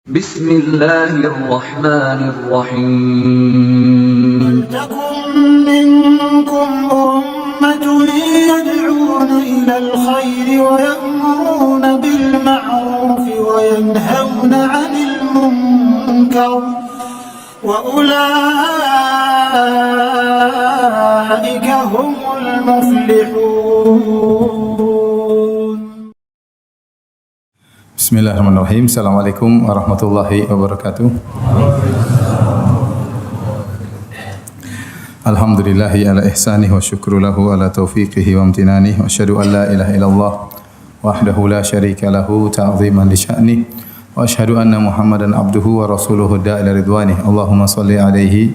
Bismillahirrahmanirrahim. ولتكن منكم أمة يدعون إلى الخير ويأمرون بالمعروف وينهون عن المنكر وأولئك هم المفلحون. Bismillahirrahmanirrahim. Assalamualaikum warahmatullahi wabarakatuh. Alhamdulillahi ala ihsanih wa syukru lahu ala taufiqihi wa amtinanih wa asyhadu an la ilaha illallah wahdahu la syarika lahu ta'ziman li sya'nih wa asyhadu anna Muhammadan abduhu wa rasuluhu da'ila ridwanih. Allahumma salli alaihi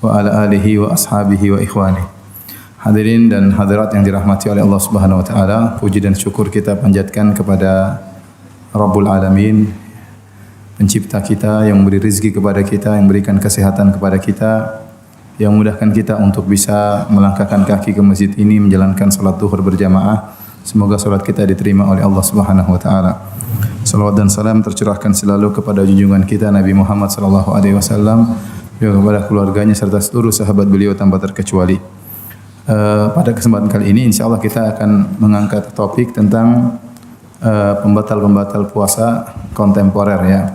wa ala alihi wa ashabihi wa ikhwanih. Hadirin dan hadirat yang dirahmati oleh Allah Subhanahu wa taala, puji dan syukur kita panjatkan kepada Rabbul Alamin, pencipta kita, yang memberi rezeki kepada kita, yang memberikan kesehatan kepada kita, yang memudahkan kita untuk bisa melangkahkan kaki ke masjid ini menjalankan salat zuhur berjamaah. Semoga salat kita diterima oleh Allah Subhanahu wa taala. Salawat dan salam tercurahkan selalu kepada junjungan kita Nabi Muhammad sallallahu alaihi wasallam, juga kepada keluarganya serta seluruh sahabat beliau tanpa terkecuali. Pada kesempatan kali ini insyaallah kita akan mengangkat topik tentang pembatal-pembatal puasa kontemporer ya.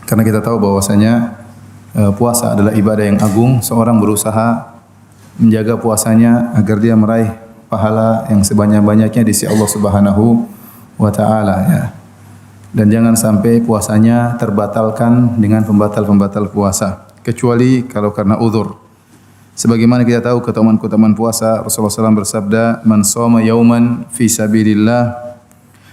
Karena kita tahu bahwasanya puasa adalah ibadah yang agung, seorang berusaha menjaga puasanya agar dia meraih pahala yang sebanyak-banyaknya di sisi Allah Subhanahu wa taala ya. Dan jangan sampai puasanya terbatalkan dengan pembatal-pembatal puasa, kecuali kalau karena uzur. Sebagaimana kita tahu keutamaan-keutamaan puasa, Rasulullah SAW bersabda, "Man shoma yauman fi sabilillah,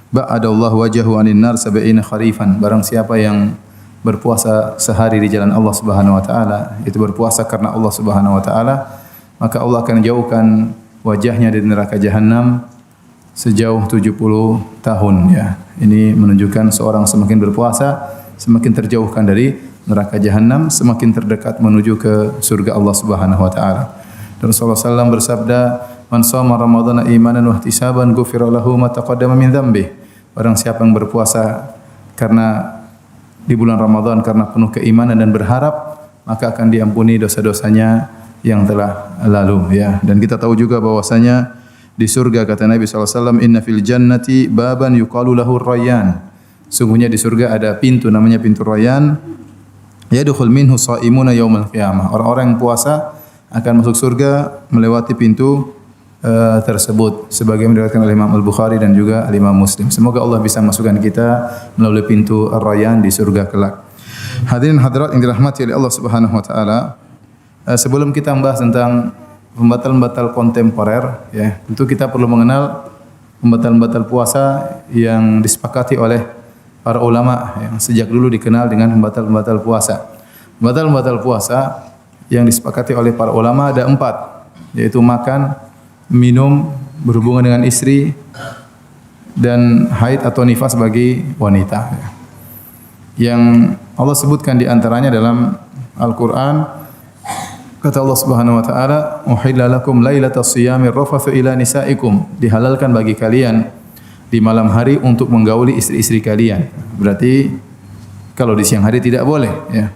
ba'adallahu wajhahu 'anil nar sab'ina kharifan." Barang siapa yang berpuasa sehari di jalan Allah Subhanahu wa taala, itu berpuasa karena Allah Subhanahu wa taala, maka Allah akan jauhkan wajahnya dari neraka jahanam sejauh 70 tahun ya. Ini menunjukkan seorang semakin berpuasa, semakin terjauhkan dari neraka jahanam, semakin terdekat menuju ke surga Allah Subhanahu wa taala. Dan Rasulullah SAW bersabda, "Man shoma ramadhana imanan wa ihtisaban ghufira lahu ma taqaddama min dzambihi." Barang siapa yang berpuasa karena di bulan Ramadan karena penuh keimanan dan berharap, maka akan diampuni dosa-dosanya yang telah lalu ya. Dan kita tahu juga bahwasanya di surga kata Nabi SAW, "Inna fil jannati baban yuqalu lahu Rayyan." Sungguhnya di surga ada pintu namanya pintu Rayyan. Yadkhul minhu shaimuna yaumal qiyamah. Orang-orang yang puasa akan masuk surga melewati pintu tersebut, sebagaimana diriwayatkan oleh Imam Al-Bukhari dan juga Imam Muslim. Semoga Allah bisa masukkan kita melalui pintu Ar-Rayyan di surga kelak. Hadirin hadirat yang dirahmati oleh Allah Subhanahu wa taala, sebelum kita membahas tentang pembatal-pembatal kontemporer ya, tentu kita perlu mengenal pembatal-pembatal puasa yang disepakati oleh para ulama yang sejak dulu dikenal dengan pembatal-pembatal puasa. Pembatal-pembatal puasa yang disepakati oleh para ulama ada 4, yaitu makan, minum, berhubungan dengan istri, dan haid atau nifas bagi wanita. Yang Allah sebutkan di antaranya dalam Al-Quran, kata Allah Subhanahu wa taala, "Uhilla lakum lailatas shiyamir rafathu ila nisaikum." Dihalalkan bagi kalian di malam hari untuk menggauli istri-istri kalian. Berarti kalau di siang hari tidak boleh ya.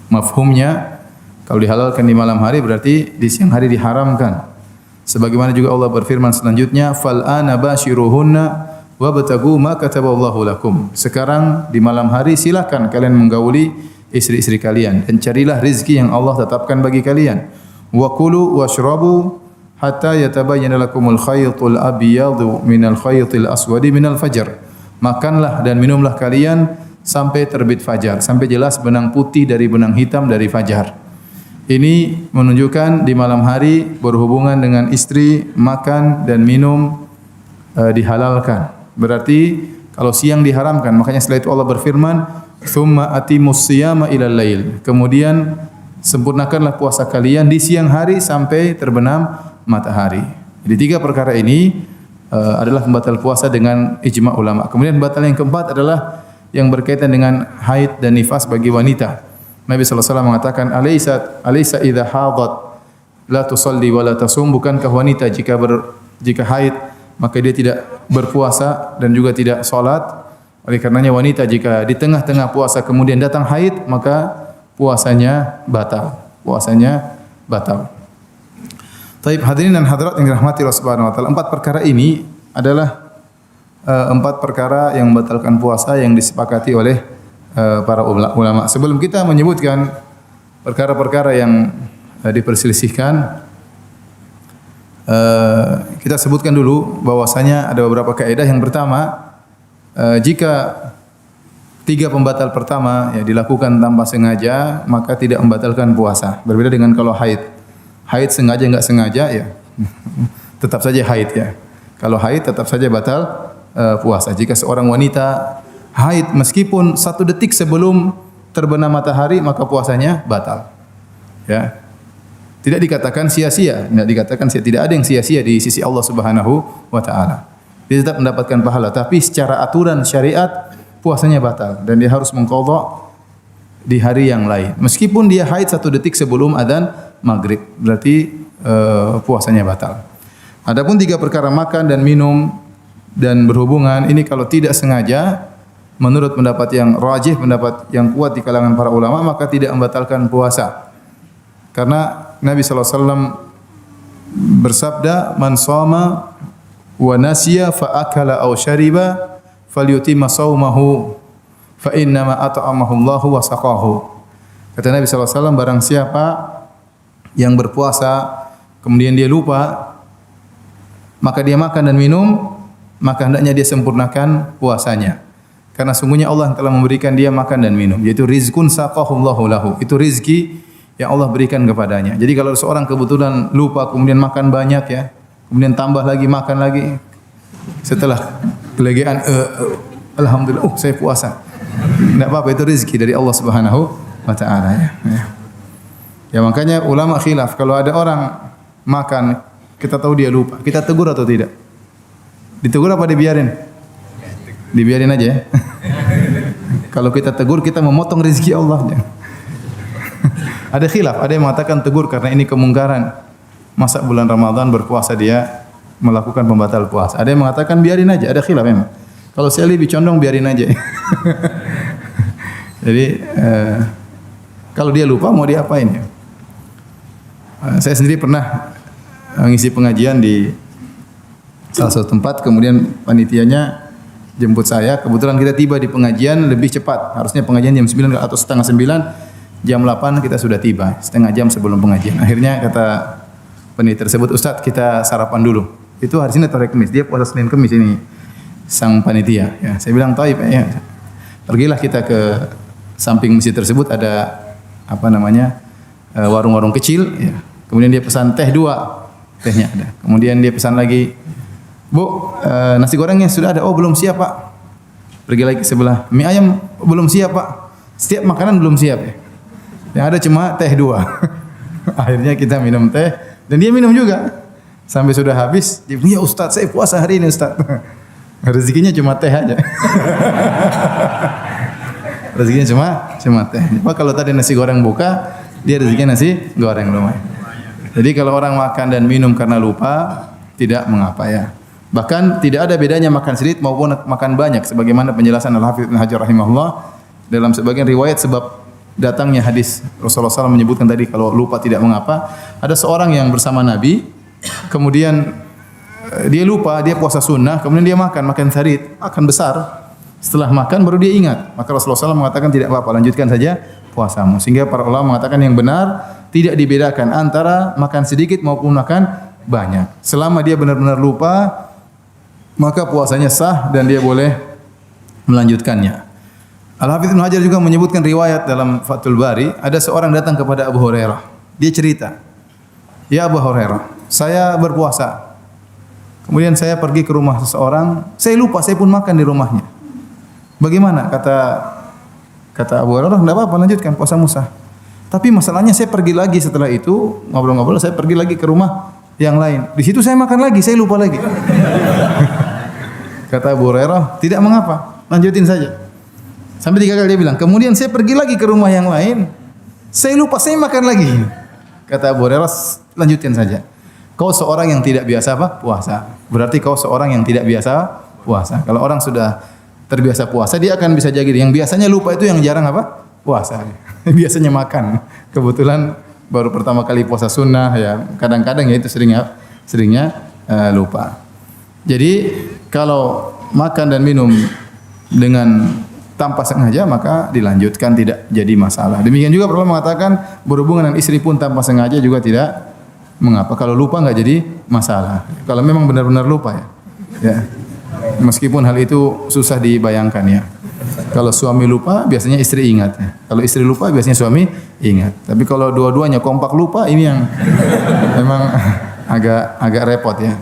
Mafhumnya kalau dihalalkan di malam hari berarti di siang hari diharamkan. Sebagaimana juga Allah berfirman selanjutnya, "Fal ana bashiruhunna wabtagu ma kataballahu lakum." Sekarang di malam hari silakan kalian menggauli istri-istri kalian dan carilah rezeki yang Allah tetapkan bagi kalian. Wa kulu washrabu hatta yatabayyana lakumul khaytul abyadu minal khaytil aswadi minal fajr. Makanlah dan minumlah kalian sampai terbit fajar, sampai jelas benang putih dari benang hitam dari fajar. Ini menunjukkan di malam hari berhubungan dengan istri, makan dan minum dihalalkan. Berarti kalau siang diharamkan, makanya setelah itu Allah berfirman, "Tsumma atimus siyama ilal lail." Kemudian sempurnakanlah puasa kalian di siang hari sampai terbenam matahari. Jadi 3 perkara ini adalah pembatal puasa dengan ijma' ulama. Kemudian pembatal yang keempat adalah yang berkaitan dengan haid dan nifas bagi wanita. Nabi sallallahu alaihi wasallam mengatakan, "Alaysa idza hadat la tusalli wa la tasum." Bukankah wanita jika haid maka dia tidak berpuasa dan juga tidak salat? Oleh karenanya wanita jika di tengah-tengah puasa kemudian datang haid, maka puasanya batal. Puasanya batal. Taib hadirin dan hadirat yang dirahmati Allah Subhanahu wa taala. 4 perkara ini adalah 4 perkara yang membatalkan puasa yang disepakati oleh para ulama. Sebelum kita menyebutkan perkara-perkara yang diperselisihkan, kita sebutkan dulu bahwasanya ada beberapa kaidah. Yang pertama, jika 3 pembatal pertama ya dilakukan tanpa sengaja, maka tidak membatalkan puasa. Berbeda dengan kalau haid. Haid sengaja enggak sengaja ya tetap saja haid ya. Kalau haid tetap saja batal puasa. Jika seorang wanita haid meskipun 1 detik sebelum terbenam matahari, maka puasanya batal. Ya. Tidak dikatakan sia-sia, tidak ada yang sia-sia di sisi Allah Subhanahu wa taala. Dia tetap mendapatkan pahala, tapi secara aturan syariat puasanya batal dan dia harus mengqadha di hari yang lain. Meskipun dia haid 1 detik sebelum adzan maghrib, berarti puasanya batal. Adapun 3 perkara makan dan minum dan berhubungan, ini kalau tidak sengaja, menurut pendapat yang rajih, pendapat yang kuat di kalangan para ulama, maka tidak membatalkan puasa. Karena Nabi SAW bersabda, "Man shoma wa nasiya fa akala aw syariba falyutimma shaumahu fa innama at'amahu Allahu wa saqahu." Kata Nabi SAW, barang siapa yang berpuasa kemudian dia lupa, maka dia makan dan minum, maka hendaknya dia sempurnakan puasanya. Karena sungguhnya Allah yang telah memberikan dia makan dan minum, yaitu rizqun saqahu Allahu lahu. Itu rizki yang Allah berikan kepadanya. Jadi kalau seorang kebetulan lupa kemudian makan banyak ya, kemudian tambah lagi makan lagi, setelah kelegean alhamdulillah saya puasa. Enggak apa-apa, itu rezeki dari Allah Subhanahu wa taala ya. Ya makanya ulama khilaf, kalau ada orang makan kita tahu dia lupa, kita tegur atau tidak? Ditegur apa dibiarin? Dibiarin aja ya. Kalau kita tegur kita memotong rezeki Allah. Ada khilaf, ada yang mengatakan tegur karena ini kemungkaran. Masa bulan Ramadan berpuasa dia melakukan pembatal puasa. Ada yang mengatakan biarin aja, ada khilaf memang. Kalau saya lebih condong biarin aja. Jadi kalau dia lupa mau diapain ya? Saya sendiri pernah mengisi pengajian di salah satu tempat, kemudian panitianya jemput saya. Kebetulan kita tiba di pengajian lebih cepat. Harusnya pengajian jam 9 atau setengah 9. Jam 8 kita sudah tiba, setengah jam sebelum pengajian. Akhirnya kata panitia tersebut, "Ustaz, kita sarapan dulu." Itu hari Senin atau hari Kamis. Dia puasa Senin Kamis ini sang panitia. Ya, saya bilang, "Taib, ya. Pergilah kita ke samping masjid tersebut ada warung-warung kecil ya. Kemudian dia pesan teh 2, tehnya ada. Kemudian dia pesan lagi, "Bu, nasi gorengnya sudah ada." "Oh, belum siap, Pak." Pergi lagi ke sebelah, "Mie ayam belum siap, Pak." Setiap makanan belum siap ya. Yang ada cuma teh 2. Akhirnya kita minum teh dan dia minum juga. Sampai sudah habis, dia bilang, "Ya Ustaz, saya puasa hari ini Ustaz." Rezekinya cuma teh aja. Rezekinya cuma teh. Pak kalau tadi nasi goreng buka, dia rezekinya nasi goreng lumayan. Jadi kalau orang makan dan minum karena lupa, tidak mengapa ya. Bahkan tidak ada bedanya makan sedikit maupun makan banyak, sebagaimana penjelasan Al-Hafidz Ibnu Hajar rahimahullah dalam sebagian riwayat, sebab datangnya hadis Rasulullah SAW menyebutkan tadi kalau lupa tidak mengapa. Ada seorang yang bersama Nabi, kemudian dia lupa, dia puasa sunnah, kemudian dia makan sarit, makan besar. Setelah makan baru dia ingat. Maka Rasulullah SAW mengatakan tidak apa-apa, lanjutkan saja puasamu. Sehingga para ulama mengatakan yang benar tidak dibedakan antara makan sedikit maupun makan banyak. Selama dia benar-benar lupa, maka puasanya sah dan dia boleh melanjutkannya. Al-Hafidz Ibnu Hajar juga menyebutkan riwayat dalam Fathul Bari, ada seorang datang kepada Abu Hurairah. Dia cerita, "Ya Abu Hurairah, saya berpuasa. Kemudian saya pergi ke rumah seseorang, saya lupa, saya pun makan di rumahnya. Bagaimana?" Kata Abu Hurairah, "Enggak apa-apa, lanjutkan puasamu sah. Tapi masalahnya saya pergi lagi setelah itu, ngobrol-ngobrol, saya pergi lagi ke rumah yang lain. Di situ saya makan lagi, saya lupa lagi." Kata Abu Hurairah, "Tidak mengapa, lanjutin saja." Sampai 3 kali dia bilang, kemudian saya pergi lagi ke rumah yang lain, saya lupa, saya makan lagi. Kata Abu Hurairah, lanjutkan saja. Kau seorang yang tidak biasa puasa. Berarti kau seorang yang tidak biasa puasa. Kalau orang sudah terbiasa puasa, dia akan bisa jaga diri. Yang biasanya lupa itu yang jarang apa? Puasa. Biasanya makan. Kebetulan baru pertama kali puasa sunnah ya. Kadang-kadang ya itu seringnya lupa. Jadi kalau makan dan minum dengan tanpa sengaja maka dilanjutkan, tidak jadi masalah. Demikian juga perlu mengatakan berhubungan dengan istri pun tanpa sengaja juga tidak mengapa. Kalau lupa enggak jadi masalah. Kalau memang benar-benar lupa ya. Ya. Meskipun hal itu susah dibayangkan ya. Kalau suami lupa biasanya istri ingat ya. Kalau istri lupa biasanya suami ingat. Tapi kalau dua-duanya kompak lupa ini yang memang agak repot ya.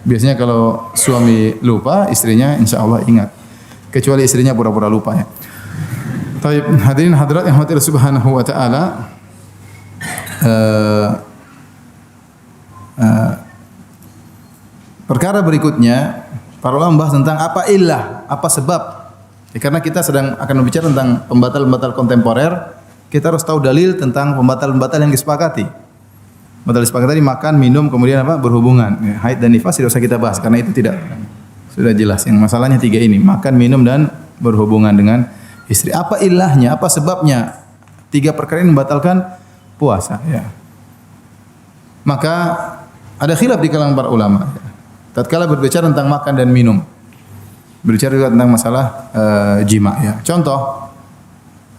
Biasanya kalau suami lupa, istrinya insya Allah ingat. Kecuali istrinya pura-pura lupa ya. Baik, hadirin hadirat yang dirahmati Allah Subhanahu wa taala. Perkara berikutnya, para ulama membahas tentang apa illah, apa sebab. Ya, karena kita sedang akan berbicara tentang pembatal-pembatal kontemporer, kita harus tahu dalil tentang pembatal-pembatal yang disepakati. Pembatal disepakati tadi makan, minum, kemudian apa? Berhubungan. Ya, haid dan nifas tidak usah kita bahas karena itu tidak sudah jelas. Yang masalahnya tiga ini, makan, minum dan berhubungan dengan istri. Apa ilahnya? Apa sebabnya? Tiga perkara ini membatalkan puasa, ya. Maka ada khilaf di kalangan para ulama. Tatkala berbicara tentang makan dan minum, berbicara juga tentang masalah jima ya. Contoh,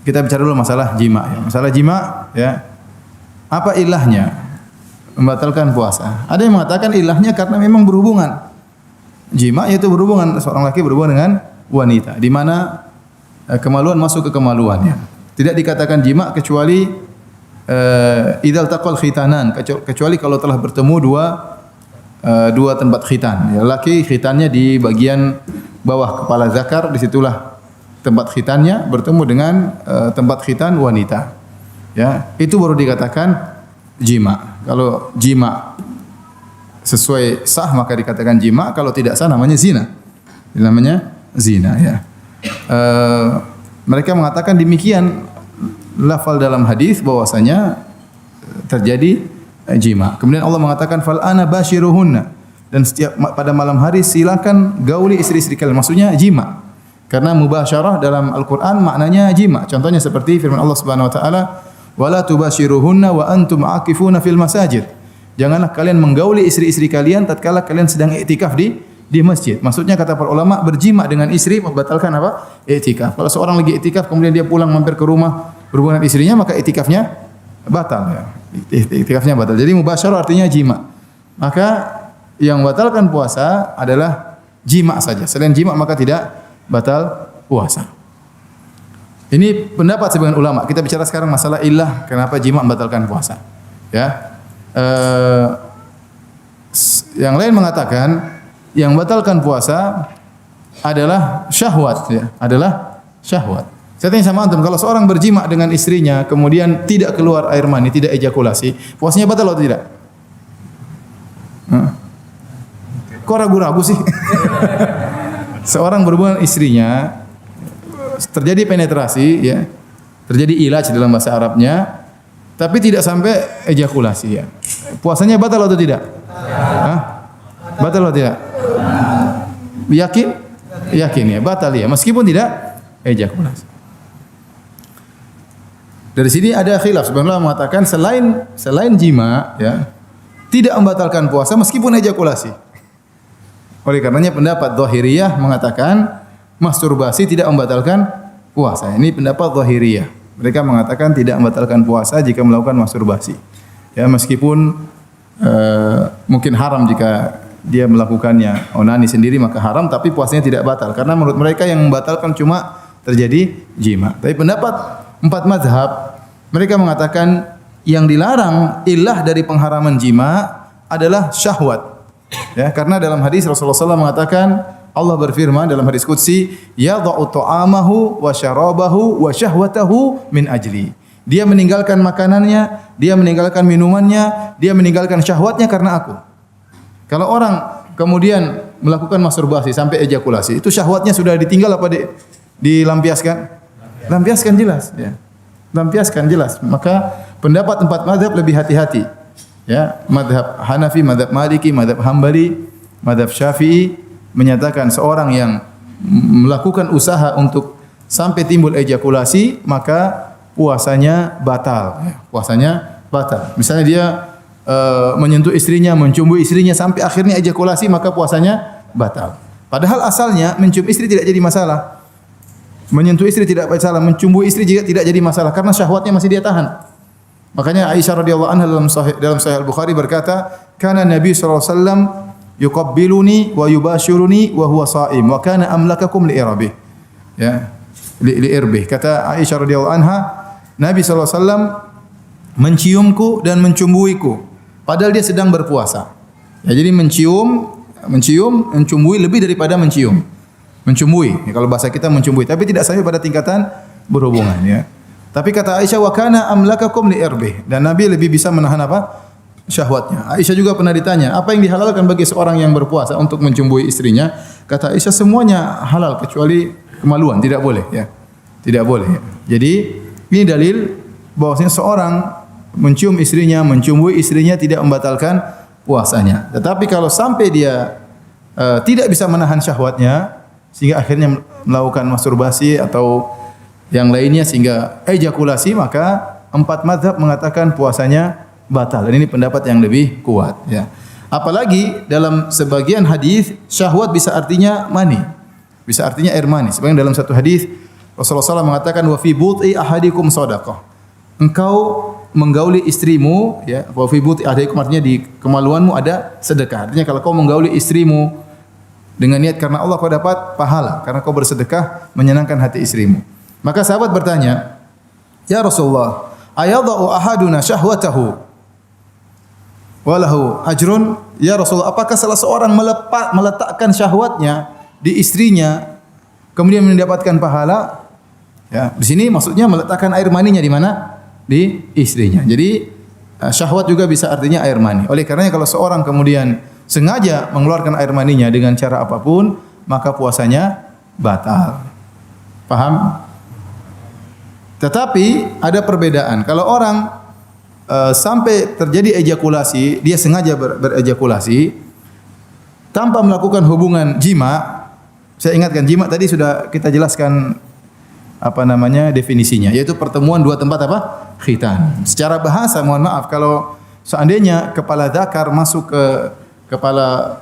kita bicara dulu masalah jima ya. Masalah jima ya. Apa ilahnya membatalkan puasa? Ada yang mengatakan ilahnya karena memang berhubungan. Jima yaitu berhubungan, seorang laki berhubungan dengan wanita, di mana kemaluan masuk ke kemaluan ya. Tidak dikatakan jima kecuali idzal taqal khitanan, kecuali kalau telah bertemu dua tempat khitan. Ya, laki khitannya di bagian bawah kepala zakar, disitulah tempat khitannya bertemu dengan tempat khitan wanita. Ya, itu baru dikatakan jima. Kalau jima sesuai sah maka dikatakan jima, kalau tidak sah namanya zina. Namanya zina ya. Mereka mengatakan demikian lafal dalam hadis bahwasanya terjadi jima. Kemudian Allah mengatakan fal ana basyiruhunna, dan setiap pada malam hari silakan gauli istri-istri kalian. Maksudnya jima. Karena mubasyarah dalam Al-Qur'an maknanya jima. Contohnya seperti firman Allah Subhanahu wa taala, wala tubasyiruhunna wa antum aakifuna fil masajid. Janganlah kalian menggauli istri-istri kalian tatkala kalian sedang iktikaf di masjid. Maksudnya kata para ulama, berjima dengan istri membatalkan apa? Iktikaf. Kalau seorang lagi iktikaf kemudian dia pulang mampir ke rumah berhubungan dengan istrinya, maka iktikafnya batal ya. Iktikafnya batal. Jadi mubasyarah artinya jima. Maka yang batalkan puasa adalah jima saja. Selain jima maka tidak batal puasa. Ini pendapat sebagian ulama. Kita bicara sekarang masalah illah kenapa jima membatalkan puasa. Ya. Yang lain mengatakan yang batalkan puasa adalah syahwat ya, adalah syahwat. Saya tanya sama antum, kalau seorang berjima dengan istrinya kemudian tidak keluar air mani, tidak ejakulasi, puasanya batal atau tidak? Kok ragu-ragu sih? Seorang berhubungan istrinya, terjadi penetrasi ya, terjadi ilaj dalam bahasa Arabnya, tapi tidak sampai ejakulasi ya. Puasanya batal atau tidak? Batal atau tidak? Yakin? Yakin ya, batal ya, meskipun tidak ejakulasi. Dari sini ada khilaf. Sebenarnya mengatakan selain jima ya, tidak membatalkan puasa meskipun ejakulasi. Oleh karenanya pendapat Zahiriyah mengatakan masturbasi tidak membatalkan puasa. Ini pendapat Zahiriyah. Mereka mengatakan tidak membatalkan puasa jika melakukan masturbasi. Ya, meskipun mungkin haram jika dia melakukannya onani sendiri maka haram, tapi puasanya tidak batal karena menurut mereka yang membatalkan cuma terjadi jima. Tapi pendapat 4 mazhab mereka mengatakan yang dilarang ilah dari pengharaman jima adalah syahwat. Ya, karena dalam hadis Rasulullah SAW mengatakan, Allah berfirman dalam hadis qudsi, yadha'u ta'amahu wa syarabahu wa syahwatahu min ajli. Dia meninggalkan makanannya, dia meninggalkan minumannya, dia meninggalkan syahwatnya karena aku. Kalau orang kemudian melakukan masturbasi sampai ejakulasi, itu syahwatnya sudah ditinggal apa dilampiaskan? Lampiaskan jelas ya. Lampiaskan jelas. Maka pendapat 4 mazhab lebih hati-hati. Ya, mazhab Hanafi, mazhab Maliki, mazhab Hambali, mazhab Syafi'i menyatakan seorang yang melakukan usaha untuk sampai timbul ejakulasi, maka puasanya batal. Puasanya batal. Misalnya dia menyentuh istrinya, mencium istrinya sampai akhirnya ejakulasi, maka puasanya batal. Padahal asalnya mencium istri tidak jadi masalah. Menyentuh istri tidak masalah, mencium istri juga tidak jadi masalah karena syahwatnya masih dia tahan. Makanya Aisyah radhiyallahu anha dalam Sahih Al-Bukhari berkata, "Kana Nabi sallallahu alaihi wasallam yuqabbiluni wa yubashiruni wa huwa sha'im wa kana amlakakum li irabih." Ya, li irbih. Kata Aisyah radhiyallahu anha, Nabi sallallahu alaihi wasallam menciumku dan mencumbuiku padahal dia sedang berpuasa. Ya, jadi mencium, mencumbui lebih daripada mencium. Mencumbui, ya, kalau bahasa kita mencumbui, tapi tidak sampai pada tingkatan berhubungan, ya. Tapi kata Aisyah, wa kana amlakakum li irbih, dan Nabi lebih bisa menahan apa? Syahwatnya. Aisyah juga pernah ditanya, apa yang dihalalkan bagi seorang yang berpuasa untuk mencumbui istrinya? Kata Aisyah, semuanya halal kecuali kemaluan, tidak boleh, ya. Tidak boleh. Ya. Jadi ini dalil bahwasanya seorang mencium istrinya, mencumbui istrinya tidak membatalkan puasanya. Tetapi kalau sampai dia tidak bisa menahan syahwatnya sehingga akhirnya melakukan masturbasi atau yang lainnya sehingga ejakulasi, maka 4 mazhab mengatakan puasanya batal. Dan ini pendapat yang lebih kuat, ya. Apalagi dalam sebagian hadis syahwat bisa artinya mani, bisa artinya air mani. Sebagian dalam satu hadis Rasulullah SAW mengatakan wa fi buti ahadikum shadaqah. Engkau menggauli istrimu, ya, wa fi buti ahadikum artinya di kemaluanmu ada sedekah. Artinya kalau kau menggauli istrimu dengan niat karena Allah, kau dapat pahala karena kau bersedekah menyenangkan hati istrimu. Maka sahabat bertanya, "Ya Rasulullah, ayadha'u ahaduna syahwatahu walahu ajrun?" Ya Rasulullah, apakah salah seorang meletakkan syahwatnya di istrinya kemudian mendapatkan pahala? Ya, di sini maksudnya meletakkan air maninya di mana? Di istrinya. Jadi syahwat juga bisa artinya air mani. Oleh karenanya kalau seorang kemudian sengaja mengeluarkan air maninya dengan cara apapun, maka puasanya batal. Paham? Tetapi ada perbedaan. Kalau orang sampai terjadi ejakulasi, dia sengaja berejakulasi tanpa melakukan hubungan jima. Saya ingatkan, jima tadi sudah kita jelaskan apa namanya definisinya, yaitu pertemuan dua tempat apa? Khitan. Secara bahasa, mohon maaf, kalau seandainya kepala zakar masuk ke kepala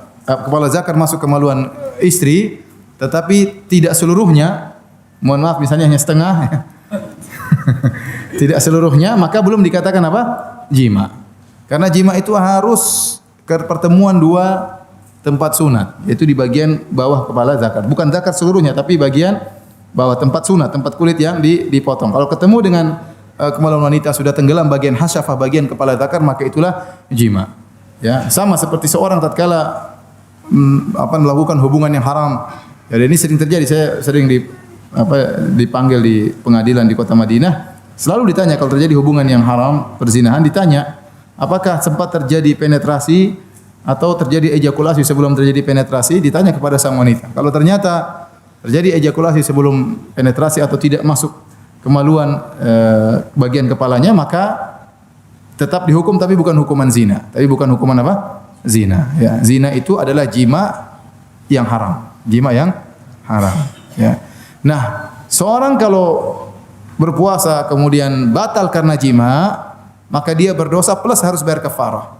zakar masuk ke kemaluan istri, tetapi tidak seluruhnya, mohon maaf, misalnya hanya setengah, tidak seluruhnya, maka belum dikatakan apa? Jima. Karena jima itu harus ke pertemuan dua tempat sunat, yaitu di bagian bawah kepala zakar. Bukan zakar seluruhnya, tapi bagian bawah tempat sunat, tempat kulit yang dipotong. Kalau ketemu dengan kemaluan wanita sudah tenggelam bagian hasyafah, bagian kepala zakar, maka itulah jima. Ya, sama seperti seorang tatkala melakukan hubungan yang haram. Ya, ini sering terjadi. Saya sering dipanggil di pengadilan di kota Madinah. Selalu ditanya kalau terjadi hubungan yang haram, perzinahan, ditanya apakah sempat terjadi penetrasi atau terjadi ejakulasi sebelum terjadi penetrasi. Ditanya kepada sang wanita. Kalau ternyata terjadi ejakulasi sebelum penetrasi atau tidak masuk kemaluan bagian kepalanya, maka tetap dihukum, tapi bukan hukuman zina. Tapi bukan hukuman apa? Zina. Ya, zina itu adalah jima yang haram. Jima yang haram. Ya. Nah, seorang kalau berpuasa kemudian batal karena jima, maka dia berdosa plus harus bayar kafarah.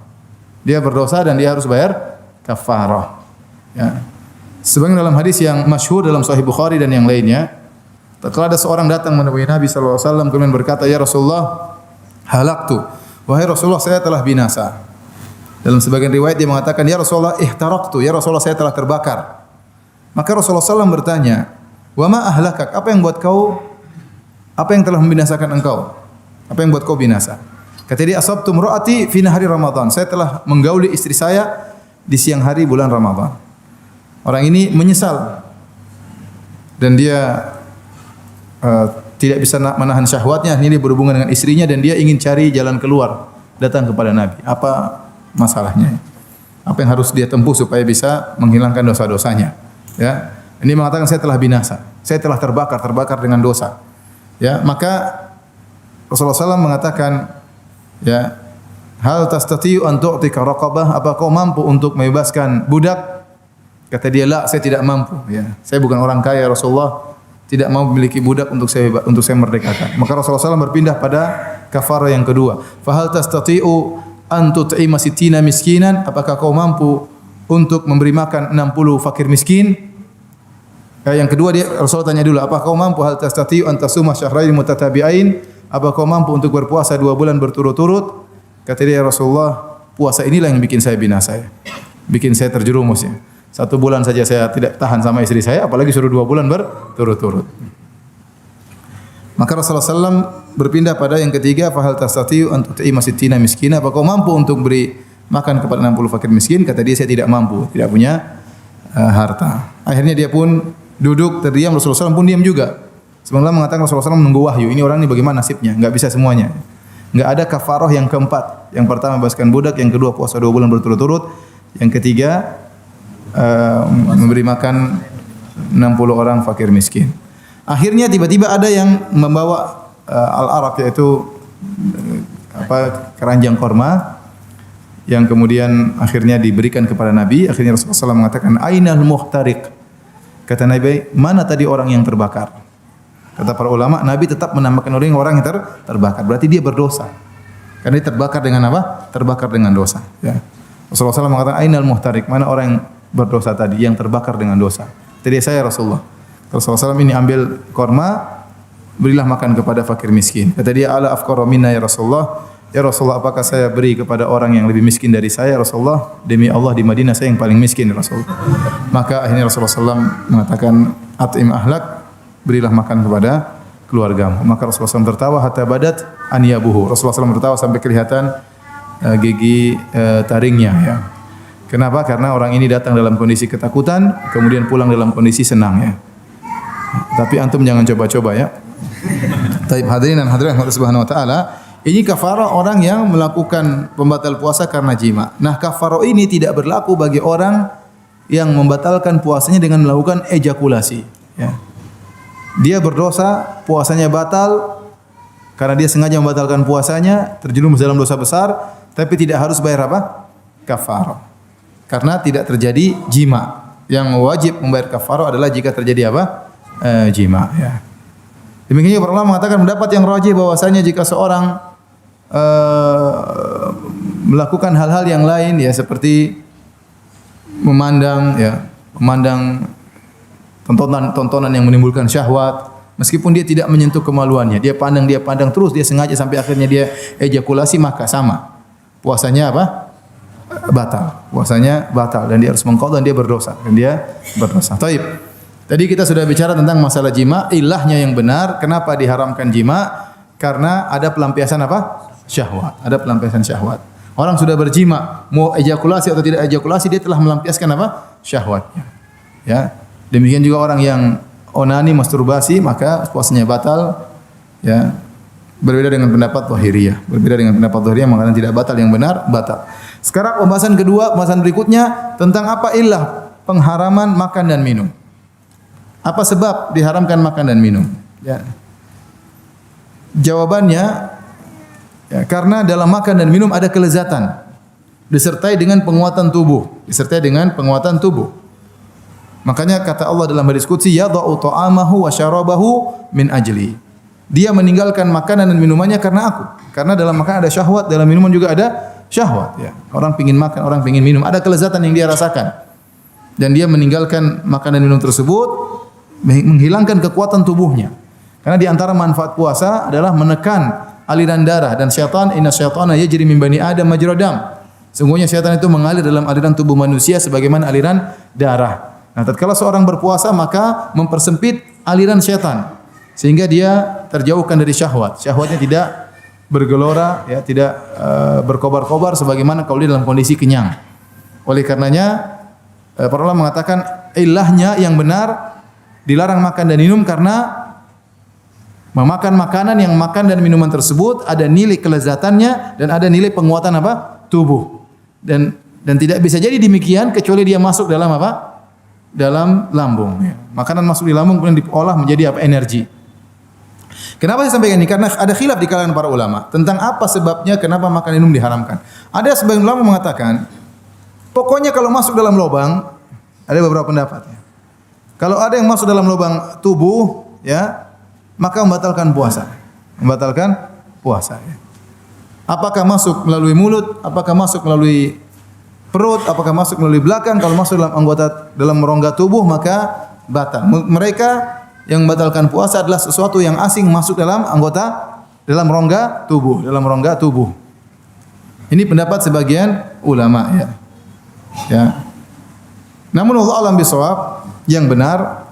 Dia berdosa dan dia harus bayar kafarah. Ya. Sebagian dalam hadis yang masyhur dalam Sahih Bukhari dan yang lainnya, tatkala ada seorang datang menemui Nabi sallallahu alaihi wasallam kemudian berkata, "Ya Rasulullah, halaktu." Wahai Rasulullah, saya telah binasa. Dalam sebagian riwayat dia mengatakan, "Ya Rasulullah, ihtaraqtu." Ya Rasulullah, saya telah terbakar. Maka Rasulullah SAW bertanya, "Wa ma ahlakak?" Apa yang buat kau? Apa yang telah membinasakan engkau? Apa yang buat kau binasa? Kata dia, "Asabtu imraati fi nahari Ramadan." Saya telah menggauli istri saya di siang hari bulan Ramadan. Orang ini menyesal dan dia tidak bisa menahan syahwatnya, ini berhubungan dengan istrinya dan dia ingin cari jalan keluar, datang kepada Nabi. Apa masalahnya? Apa yang harus dia tempuh supaya bisa menghilangkan dosa-dosanya? Ya, ini mengatakan saya telah binasa, saya telah terbakar dengan dosa. Ya, maka Rasulullah SAW mengatakan, ya, hal tastati'u an tu'tika raqabah? Apa kau mampu untuk membebaskan budak? Kata dia, "La, saya tidak mampu, ya. Saya bukan orang kaya, Rasulullah, tidak mau memiliki budak untuk saya merdekakan." Maka Rasulullah SAW berpindah pada kafarah yang kedua. "Fa hal tastati'u an tut'ima sittina miskinan?" Apakah kau mampu untuk memberi makan 60 fakir miskin? Yang kedua dia Rasulullah tanya dulu, "Apakah kau mampu hal tastati'u an tasuma syahrain mutatabi'ain?" Apakah kau mampu untuk berpuasa 2 bulan berturut-turut? Kata dia, "Rasulullah, puasa inilah yang bikin saya binasa, ya. Bikin saya terjerumus, ya. 1 bulan saja saya tidak tahan sama istri saya, apalagi suruh 2 bulan berturut-turut." Maka Rasulullah SAW berpindah pada yang ketiga, "Fahal tastati'u an tut'ima sittina miskina?" Apa kau mampu untuk beri makan kepada 60 fakir miskin? Kata dia, "Saya tidak mampu, tidak punya harta." Akhirnya dia pun duduk terdiam, Rasulullah SAW pun diam juga. Sebenarnya mengatakan Rasulullah SAW menunggu wahyu. Ini orang ini bagaimana nasibnya? Enggak bisa semuanya. Enggak ada kafarah yang keempat. Yang pertama bebaskan budak, yang kedua puasa 2 bulan berturut-turut, yang ketiga memberi makan 60 orang fakir miskin. Akhirnya tiba-tiba ada yang membawa al-arak, yaitu keranjang korma yang kemudian akhirnya diberikan kepada Nabi. Akhirnya Rasulullah SAW mengatakan, "Ainal muhtariq?" Kata Nabi, "Mana tadi orang yang terbakar?" Kata para ulama, Nabi tetap menambahkan orang yang terbakar. Berarti dia berdosa. Karena dia terbakar dengan apa? Terbakar dengan dosa. Ya. Rasulullah SAW mengatakan, "Ainal muhtariq?" Mana orang yang berdosa tadi, yang terbakar dengan dosa? Jadi saya Rasulullah. Rasulullah SAW ini ambil korma, berilah makan kepada fakir miskin. Kata dia, "Ala afqara minna ya Rasulullah." Ya Rasulullah, apakah saya beri kepada orang yang lebih miskin dari saya? Rasulullah, demi Allah di Madinah saya yang paling miskin, Rasulullah. Maka akhirnya Rasulullah SAW mengatakan, "At'im ahlak," berilah makan kepada keluargamu. Maka Rasulullah SAW tertawa hatta badat anyabuhu. Rasulullah SAW tertawa sampai kelihatan gigi taringnya, ya. Kenapa? Karena orang ini datang dalam kondisi ketakutan, kemudian pulang dalam kondisi senang, ya. Tapi antum jangan coba-coba, ya. Taib hadirin dan hadirat Allah Subhanahu wa taala, ini kafarah orang yang melakukan pembatal puasa karena jima. Nah, kafarah ini tidak berlaku bagi orang yang membatalkan puasanya dengan melakukan ejakulasi, ya. Dia berdosa, puasanya batal karena dia sengaja membatalkan puasanya, terjerumus dalam dosa besar, tapi tidak harus bayar apa? Kafarah. Karena tidak terjadi jima. Yang wajib membayar kafarah adalah jika terjadi apa? Jima, ya. Demikian juga para ulama mengatakan pendapat yang rajih bahwasanya jika seorang melakukan hal-hal yang lain, ya, seperti memandang tontonan yang menimbulkan syahwat, meskipun dia tidak menyentuh kemaluannya, dia pandang terus, dia sengaja sampai akhirnya dia ejakulasi, maka sama puasanya apa? Batal. Puasanya batal dan dia harus mengqadha dan dia berdosa. Taib. Tadi kita sudah bicara tentang masalah jima, ilahnya yang benar, kenapa diharamkan jima? Karena ada pelampiasan apa? Syahwat. Ada pelampiasan syahwat. Orang sudah berjima, mau ejakulasi atau tidak ejakulasi, dia telah melampiaskan apa? Syahwatnya. Ya. Demikian juga orang yang onani, masturbasi, maka puasanya batal, ya. Berbeda dengan pendapat Zahiriyah. Mengatakan tidak batal, yang benar batal. Sekarang pembahasan kedua, pembahasan berikutnya tentang apa ilah pengharaman makan dan minum. Apa sebab diharamkan makan dan minum? Ya. Jawabannya, ya, karena dalam makan dan minum ada kelezatan disertai dengan penguatan tubuh. Makanya kata Allah dalam hadis qudsi, "Yadha'u ta'amahu wa syarabahu min ajli." Dia meninggalkan makanan dan minumannya karena aku. Karena dalam makanan ada syahwat, dalam minuman juga ada syahwat, ya. Orang pengin makan, orang pengin minum, ada kelezatan yang dia rasakan. Dan dia meninggalkan makanan dan minum tersebut, menghilangkan kekuatan tubuhnya. Karena di antara manfaat puasa adalah menekan aliran darah, dan syaitan, inna syaitana yajri min bani adam majra dam. Sungguhnya syaitan itu mengalir dalam aliran tubuh manusia sebagaimana aliran darah. Nah, tatkala seorang berpuasa maka mempersempit aliran syaitan sehingga dia terjauhkan dari syahwat. Syahwatnya tidak bergelora, ya, tidak berkobar-kobar sebagaimana kalau dia dalam kondisi kenyang. Oleh karenanya para ulama mengatakan ilahnya yang benar dilarang makan dan minum karena memakan makanan yang makan dan minuman tersebut ada nilai kelezatannya dan ada nilai penguatan apa? Tubuh. Dan tidak bisa jadi demikian kecuali dia masuk dalam apa? Dalam lambung, ya. Makanan masuk di lambung kemudian diolah menjadi apa? Energi. Kenapa saya sampaikan ini? Karena ada khilaf di kalangan para ulama tentang apa sebabnya kenapa makan minum diharamkan. Ada sebagian ulama mengatakan, pokoknya kalau masuk dalam lubang Ada beberapa pendapat. Ya. Kalau ada yang masuk dalam lubang tubuh, ya, maka membatalkan puasa. Membatalkan puasa. Ya. Apakah masuk melalui mulut? Apakah masuk melalui perut? Apakah masuk melalui belakang? Kalau masuk dalam anggota, dalam rongga tubuh, maka batal. Mereka yang membatalkan puasa adalah sesuatu yang asing masuk dalam anggota, dalam rongga tubuh, dalam rongga tubuh. Ini pendapat sebagian ulama, ya. Ya. Namun Allah alam bisawab, yang benar,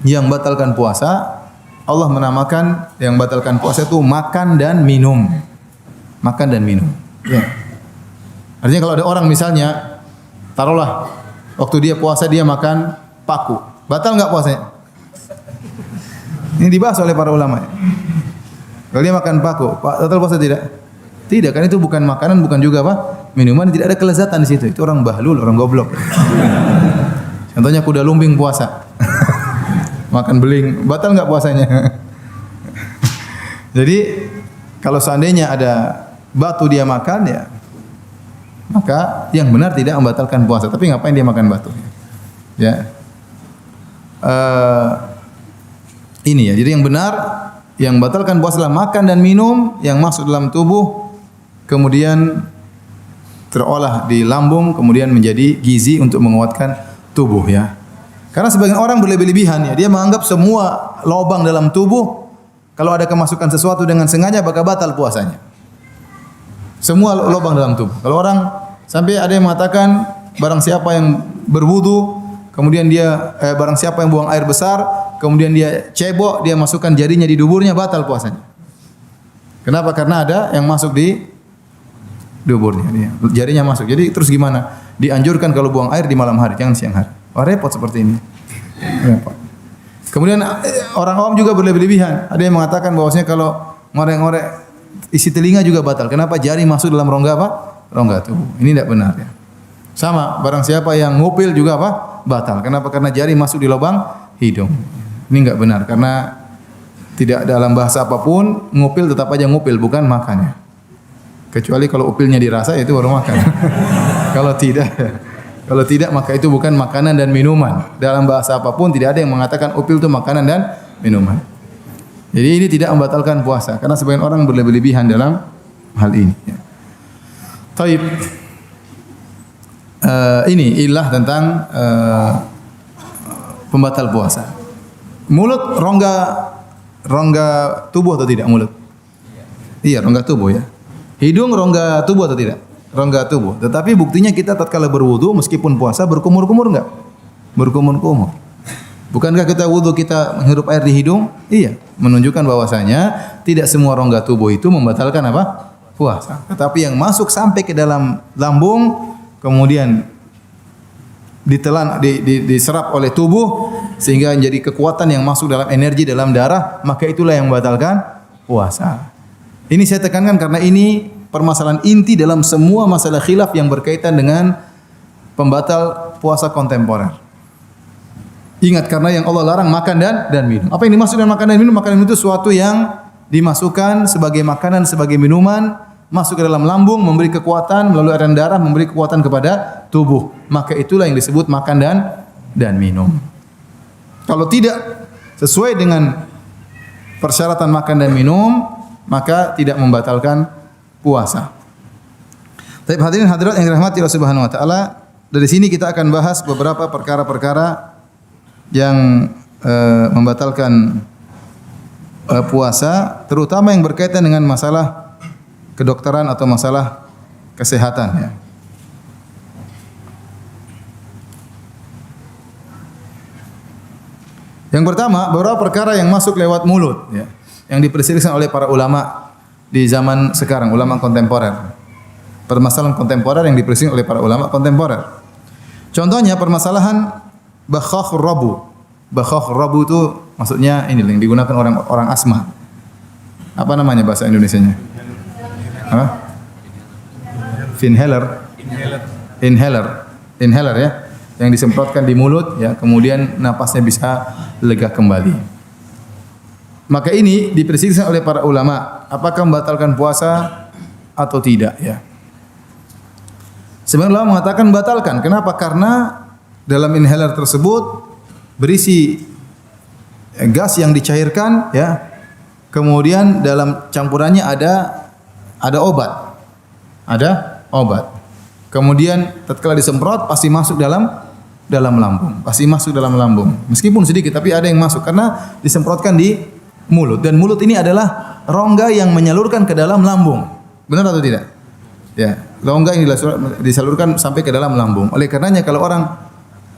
yang batalkan puasa, Allah menamakan yang batalkan puasa itu makan dan minum. Makan dan minum. Ya. Artinya kalau ada orang misalnya, taruhlah waktu dia puasa dia makan paku, batal nggak puasanya? Ini dibahas oleh para ulama. Kalau dia makan paku, batal puasa tidak? Tidak, kan itu bukan makanan, bukan juga apa? Minuman, tidak ada kelezatan di situ. Itu orang bahlul, orang goblok. Contohnya kuda lumping puasa. Makan beling, batal nggak puasanya? Jadi kalau seandainya ada batu dia makan, ya maka yang benar tidak membatalkan puasa. Tapi ngapain dia makan batu? Ya. Ini ya. Jadi yang benar, yang batalkan puasa adalah makan dan minum yang masuk dalam tubuh, kemudian terolah di lambung, kemudian menjadi gizi untuk menguatkan tubuh, ya. Karena sebagian orang berlebih-lebihan, ya, dia menganggap semua lubang dalam tubuh kalau ada kemasukan sesuatu dengan sengaja maka batal puasanya. Semua lubang dalam tubuh. Kalau orang sampai ada yang mengatakan barang siapa yang berwudu, kemudian dia barang siapa yang buang air besar, kemudian dia cebok, dia masukkan jarinya di duburnya, batal puasanya. Kenapa? Karena ada yang masuk di duburnya, jarinya masuk. Jadi terus gimana? Dianjurkan kalau buang air di malam hari, jangan siang hari. Oh, repot seperti ini. Repot. Kemudian orang awam juga berlebih-lebihan. Ada yang mengatakan bahwasanya kalau ngorek-ngorek isi telinga juga batal. Kenapa? Jari masuk dalam rongga apa? Rongga tubuh. Ini tidak benar, ya. Sama, barang siapa yang ngupil juga apa? Batal. Kenapa? Karena jari masuk di lubang hidung. Ini enggak benar karena tidak dalam bahasa apapun ngupil tetap aja ngupil, bukan makan, ya. Kecuali kalau upilnya dirasa itu baru makan. Kalau tidak maka itu bukan makanan dan minuman. Dalam bahasa apapun tidak ada yang mengatakan upil itu makanan dan minuman. Jadi ini tidak membatalkan puasa karena sebagian orang berlebih-lebihan dalam hal ini, ya. Taib. Ini ilah tentang pembatal puasa. Mulut rongga tubuh atau tidak mulut? Iya, rongga tubuh, ya. Hidung rongga tubuh atau tidak? Rongga tubuh. Tetapi buktinya kita tatkala berwudu meskipun puasa berkumur-kumur enggak? Berkumur-kumur. Bukankah kita wudu kita menghirup air di hidung? Iya, menunjukkan bahwasanya tidak semua rongga tubuh itu membatalkan apa? Puasa. Tetapi yang masuk sampai ke dalam lambung kemudian ditelan diserap oleh tubuh sehingga menjadi kekuatan yang masuk dalam energi dalam darah, maka itulah yang membatalkan puasa. Ini saya tekankan karena ini permasalahan inti dalam semua masalah khilaf yang berkaitan dengan pembatal puasa kontemporer. Ingat, karena yang Allah larang makan dan minum. Apa yang dimaksud dengan makan dan minum? Makan dan minum itu sesuatu yang dimasukkan sebagai makanan, sebagai minuman, masuk ke dalam lambung, memberi kekuatan, melalui aliran darah, memberi kekuatan kepada tubuh. Maka itulah yang disebut makan dan minum. Kalau tidak sesuai dengan persyaratan makan dan minum, maka tidak membatalkan puasa. Tapi hadirin hadirat yang dirahmati Allah Subhanahu wa taala, dari sini kita akan bahas beberapa perkara-perkara yang membatalkan puasa, terutama yang berkaitan dengan masalah kedokteran atau masalah kesehatan, ya. Yang pertama, beberapa perkara yang masuk lewat mulut, ya, yang diperselisihkan oleh para ulama di zaman sekarang, ulama kontemporer. Permasalahan kontemporer yang diperselisihkan oleh para ulama kontemporer. Contohnya permasalahan bakhakhur rabu. Bakhakhur rabu itu maksudnya ini yang digunakan orang asma. Apa namanya bahasa Indonesianya? Apa? Inhaler, ya. Yang disemprotkan di mulut, ya, kemudian napasnya bisa lega kembali. Maka ini diperselisihkan oleh para ulama, apakah membatalkan puasa atau tidak, ya. Sebagian ulama mengatakan batalkan. Kenapa? Karena dalam inhaler tersebut berisi gas yang dicairkan, ya. Kemudian dalam campurannya ada obat. Ada obat. Kemudian tatkala disemprot pasti masuk dalam lambung. Pasti masuk dalam lambung. Meskipun sedikit tapi ada yang masuk karena disemprotkan di mulut, dan mulut ini adalah rongga yang menyalurkan ke dalam lambung. Benar atau tidak? Ya, rongga yang disalurkan sampai ke dalam lambung. Oleh karenanya kalau orang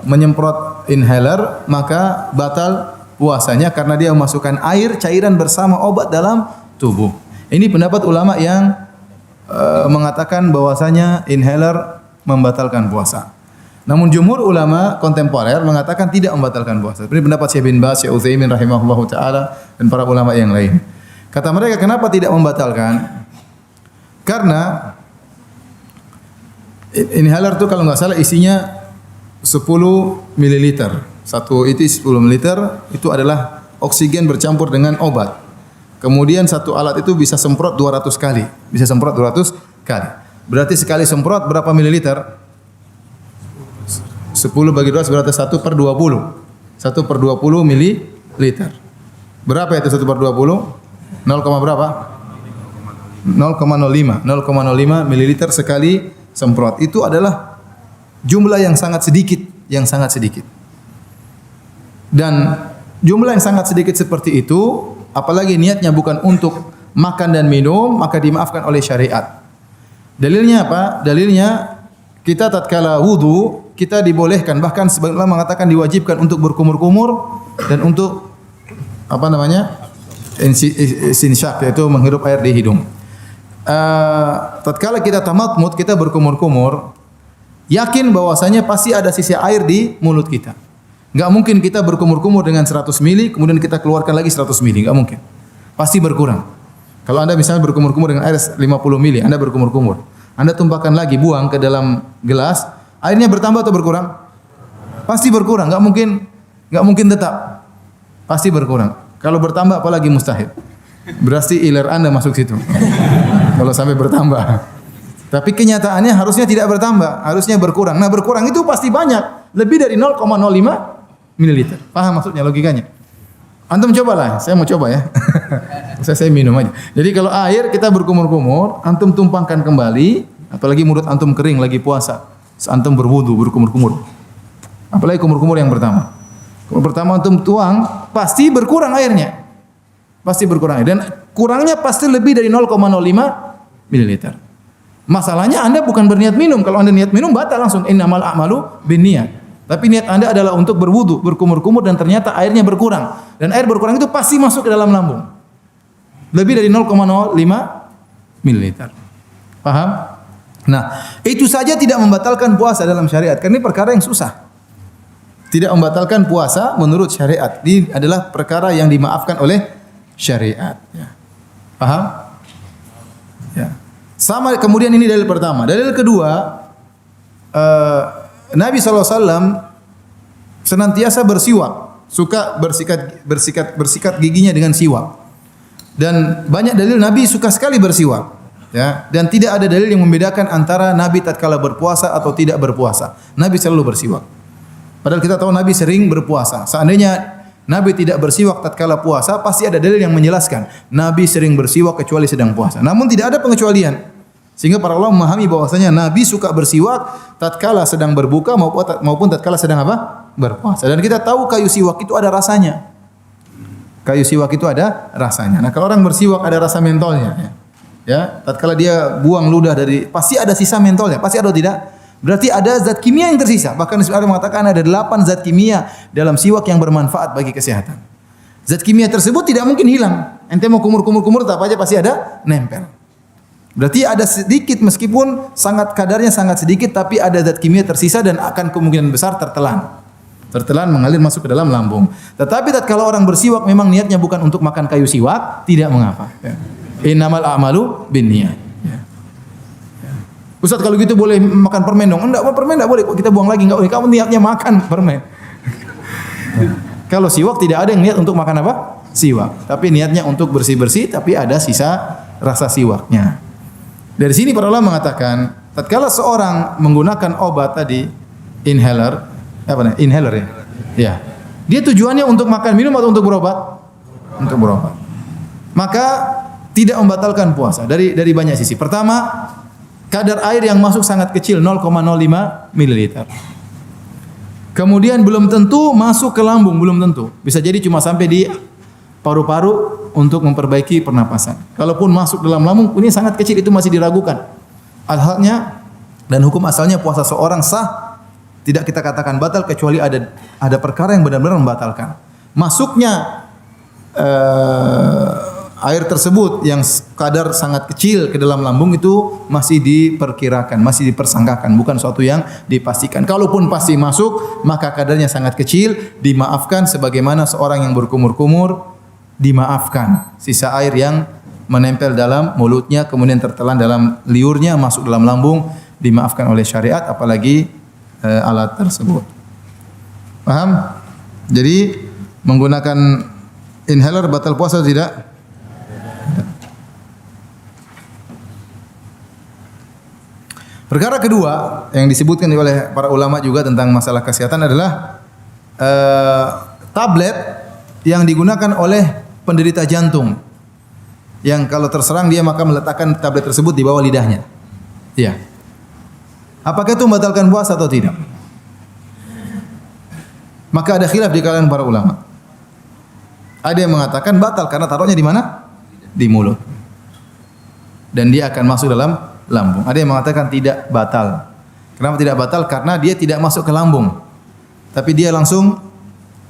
menyemprot inhaler maka batal puasanya karena dia memasukkan air cairan bersama obat dalam tubuh. Ini pendapat ulama yang mengatakan bahwasanya inhaler membatalkan puasa. Namun jumhur ulama kontemporer mengatakan tidak membatalkan puasa. Ini pendapat Syekh bin Baz, Syekh Utsaimin rahimahullahu taala dan para ulama yang lain. Kata mereka kenapa tidak membatalkan? Karena inhaler itu kalau nggak salah isinya 10 ml. Satu itu 10 ml itu adalah oksigen bercampur dengan obat. Kemudian satu alat itu bisa semprot 200 kali. Bisa semprot 200 kali. Berarti sekali semprot berapa mililiter? 10 bagi 2 berarti 1/20. 1/20 mililiter. Berapa itu 1/20? 0, berapa? 0,05 mililiter sekali semprot. Itu adalah jumlah yang sangat sedikit, Dan jumlah yang sangat sedikit seperti itu, apalagi niatnya bukan untuk makan dan minum, maka dimaafkan oleh syariat. Dalilnya apa? Dalilnya kita tatkala wudu, kita dibolehkan, bahkan sebagian ulama mengatakan diwajibkan untuk berkumur-kumur dan untuk istinsyak, yaitu menghirup air di hidung. Tatkala kita tamatmut, kita berkumur-kumur, yakin bahwasanya pasti ada sisa air di mulut kita. Enggak mungkin kita berkumur-kumur dengan 100 mili kemudian kita keluarkan lagi 100 mili, enggak mungkin. Pasti berkurang. Kalau Anda misalnya berkumur-kumur dengan air 50 mili, Anda berkumur-kumur. Anda tumpahkan lagi, buang ke dalam gelas, airnya bertambah atau berkurang? Pasti berkurang, enggak mungkin tetap. Pasti berkurang. Kalau bertambah apalagi mustahil. Berarti iler Anda masuk situ. Kalau sampai bertambah. Tapi kenyataannya harusnya tidak bertambah, harusnya berkurang. Nah, berkurang itu pasti banyak, lebih dari 0,05 mililiter. Paham maksudnya, logikanya? Antum cobalah, saya mau coba ya. saya minum aja. Jadi kalau air kita berkumur-kumur, antum tumpangkan kembali, apalagi mulut antum kering lagi puasa. Antum berwudu, berkumur-kumur. Apalagi kumur-kumur yang pertama. Kumur pertama antum tuang, pasti berkurang airnya. Pasti berkurang air. Dan kurangnya pasti lebih dari 0,05 mililiter. Masalahnya Anda bukan berniat minum. Kalau Anda niat minum batal langsung. Innamal a'malu binniyat. Tapi niat Anda adalah untuk berwudu, berkumur-kumur dan ternyata airnya berkurang. Dan air berkurang itu pasti masuk ke dalam lambung. Lebih dari 0,05 mililiter. Paham? Nah, itu saja tidak membatalkan puasa dalam syariat. Karena ini perkara yang susah. Tidak membatalkan puasa menurut syariat. Ini adalah perkara yang dimaafkan oleh syariat. Ya. Paham? Ya. Sama kemudian ini dalil pertama. Dalil kedua, Nabi SAW senantiasa bersiwak, suka bersikat giginya dengan siwak. Dan banyak dalil Nabi suka sekali bersiwak. Ya, dan tidak ada dalil yang membedakan antara Nabi tatkala berpuasa atau tidak berpuasa. Nabi selalu bersiwak. Padahal kita tahu Nabi sering berpuasa. Seandainya Nabi tidak bersiwak tatkala puasa, pasti ada dalil yang menjelaskan Nabi sering bersiwak kecuali sedang puasa. Namun tidak ada pengecualian. Sehingga para ulama memahami bahwasanya Nabi suka bersiwak tatkala sedang berbuka maupun tatkala sedang berpuasa. Dan kita tahu kayu siwak itu ada rasanya. Kayu siwak itu ada rasanya. Nah, kalau orang bersiwak ada rasa mentolnya. Ya, tatkala dia buang ludah dari, pasti ada sisa mentolnya. Pasti ada atau tidak? Berarti ada zat kimia yang tersisa. Bahkan ada mengatakan ada 8 zat kimia dalam siwak yang bermanfaat bagi kesehatan. Zat kimia tersebut tidak mungkin hilang. Ente mau kumur-kumur tetap aja pasti ada nempel. Berarti ada sedikit meskipun kadarnya sangat sedikit tapi ada zat kimia tersisa dan akan kemungkinan besar tertelan. Tertelan mengalir masuk ke dalam lambung. Tetapi tatkala orang bersiwak memang niatnya bukan untuk makan kayu siwak, tidak mengapa. Ya. Innamal a'malu binniyat. Ustaz kalau gitu boleh makan permen dong? Enggak, permen enggak boleh. Kita buang lagi enggak boleh. Kamu niatnya makan permen. Kalau siwak tidak ada yang niat untuk makan apa? Siwak. Tapi niatnya untuk bersih-bersih tapi ada sisa rasa siwaknya. Dari sini para ulama mengatakan, tatkala seorang menggunakan obat tadi, inhaler, Apa namanya? Inhaler ya? Ya. Dia tujuannya untuk makan minum atau untuk berobat? Untuk berobat. Maka tidak membatalkan puasa dari banyak sisi. Pertama, kadar air yang masuk sangat kecil 0,05 ml. Kemudian belum tentu masuk ke lambung, belum tentu. Bisa jadi cuma sampai di paru-paru untuk memperbaiki pernapasan. Kalaupun masuk dalam lambung, ini sangat kecil, itu masih diragukan. Asalnya dan hukum asalnya puasa seorang sah, tidak kita katakan batal kecuali ada perkara yang benar-benar membatalkan. Masuknya air tersebut yang kadar sangat kecil ke dalam lambung itu masih diperkirakan, masih dipersangkakan, bukan suatu yang dipastikan. Kalaupun pasti masuk, maka kadarnya sangat kecil, dimaafkan sebagaimana seorang yang berkumur-kumur dimaafkan. Sisa air yang menempel dalam mulutnya kemudian tertelan dalam liurnya masuk dalam lambung dimaafkan oleh syariat, apalagi alat tersebut. Paham? Jadi menggunakan inhaler batal puasa atau tidak? Perkara kedua yang disebutkan oleh para ulama juga tentang masalah kesehatan adalah tablet yang digunakan oleh penderita jantung. Yang kalau terserang dia maka meletakkan tablet tersebut di bawah lidahnya. Iya. Apakah itu membatalkan puasa atau tidak? Maka ada khilaf di kalangan para ulama. Ada yang mengatakan batal karena taruhnya di mana? Di mulut. Dan dia akan masuk dalam lambung. Ada yang mengatakan tidak batal. Kenapa tidak batal? Karena dia tidak masuk ke lambung. Tapi dia langsung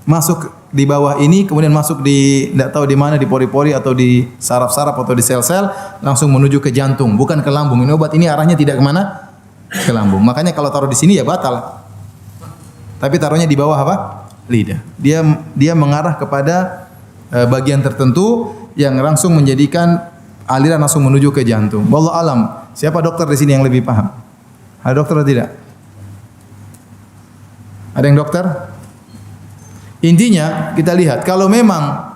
masuk di bawah ini, kemudian masuk di tidak tahu di mana, di pori-pori atau di saraf-saraf atau di sel-sel, langsung menuju ke jantung, bukan ke lambung. Ini obat ini arahnya tidak kemana? Ke lambung. Makanya kalau taruh di sini ya batal. Tapi taruhnya di bawah apa? Lidah. Dia mengarah kepada bagian tertentu yang langsung menjadikan aliran langsung menuju ke jantung. Wallahu alam. Siapa dokter di sini yang lebih paham? Ada dokter atau tidak? Ada yang dokter? Intinya kita lihat kalau memang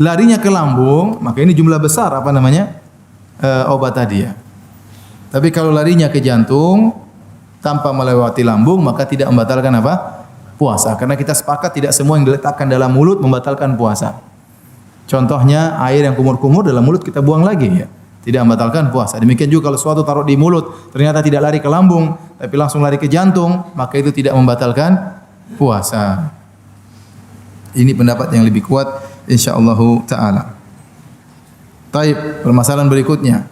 larinya ke lambung, maka ini jumlah besar apa namanya? Obat tadi ya. Tapi kalau larinya ke jantung tanpa melewati lambung, maka tidak membatalkan apa? Puasa. Karena kita sepakat tidak semua yang diletakkan dalam mulut membatalkan puasa. Contohnya air yang kumur-kumur dalam mulut kita buang lagi ya. Tidak membatalkan puasa. Demikian juga kalau suatu taruh di mulut ternyata tidak lari ke lambung tapi langsung lari ke jantung, maka itu tidak membatalkan puasa. Ini pendapat yang lebih kuat insyaallah taala. Taib, permasalahan berikutnya.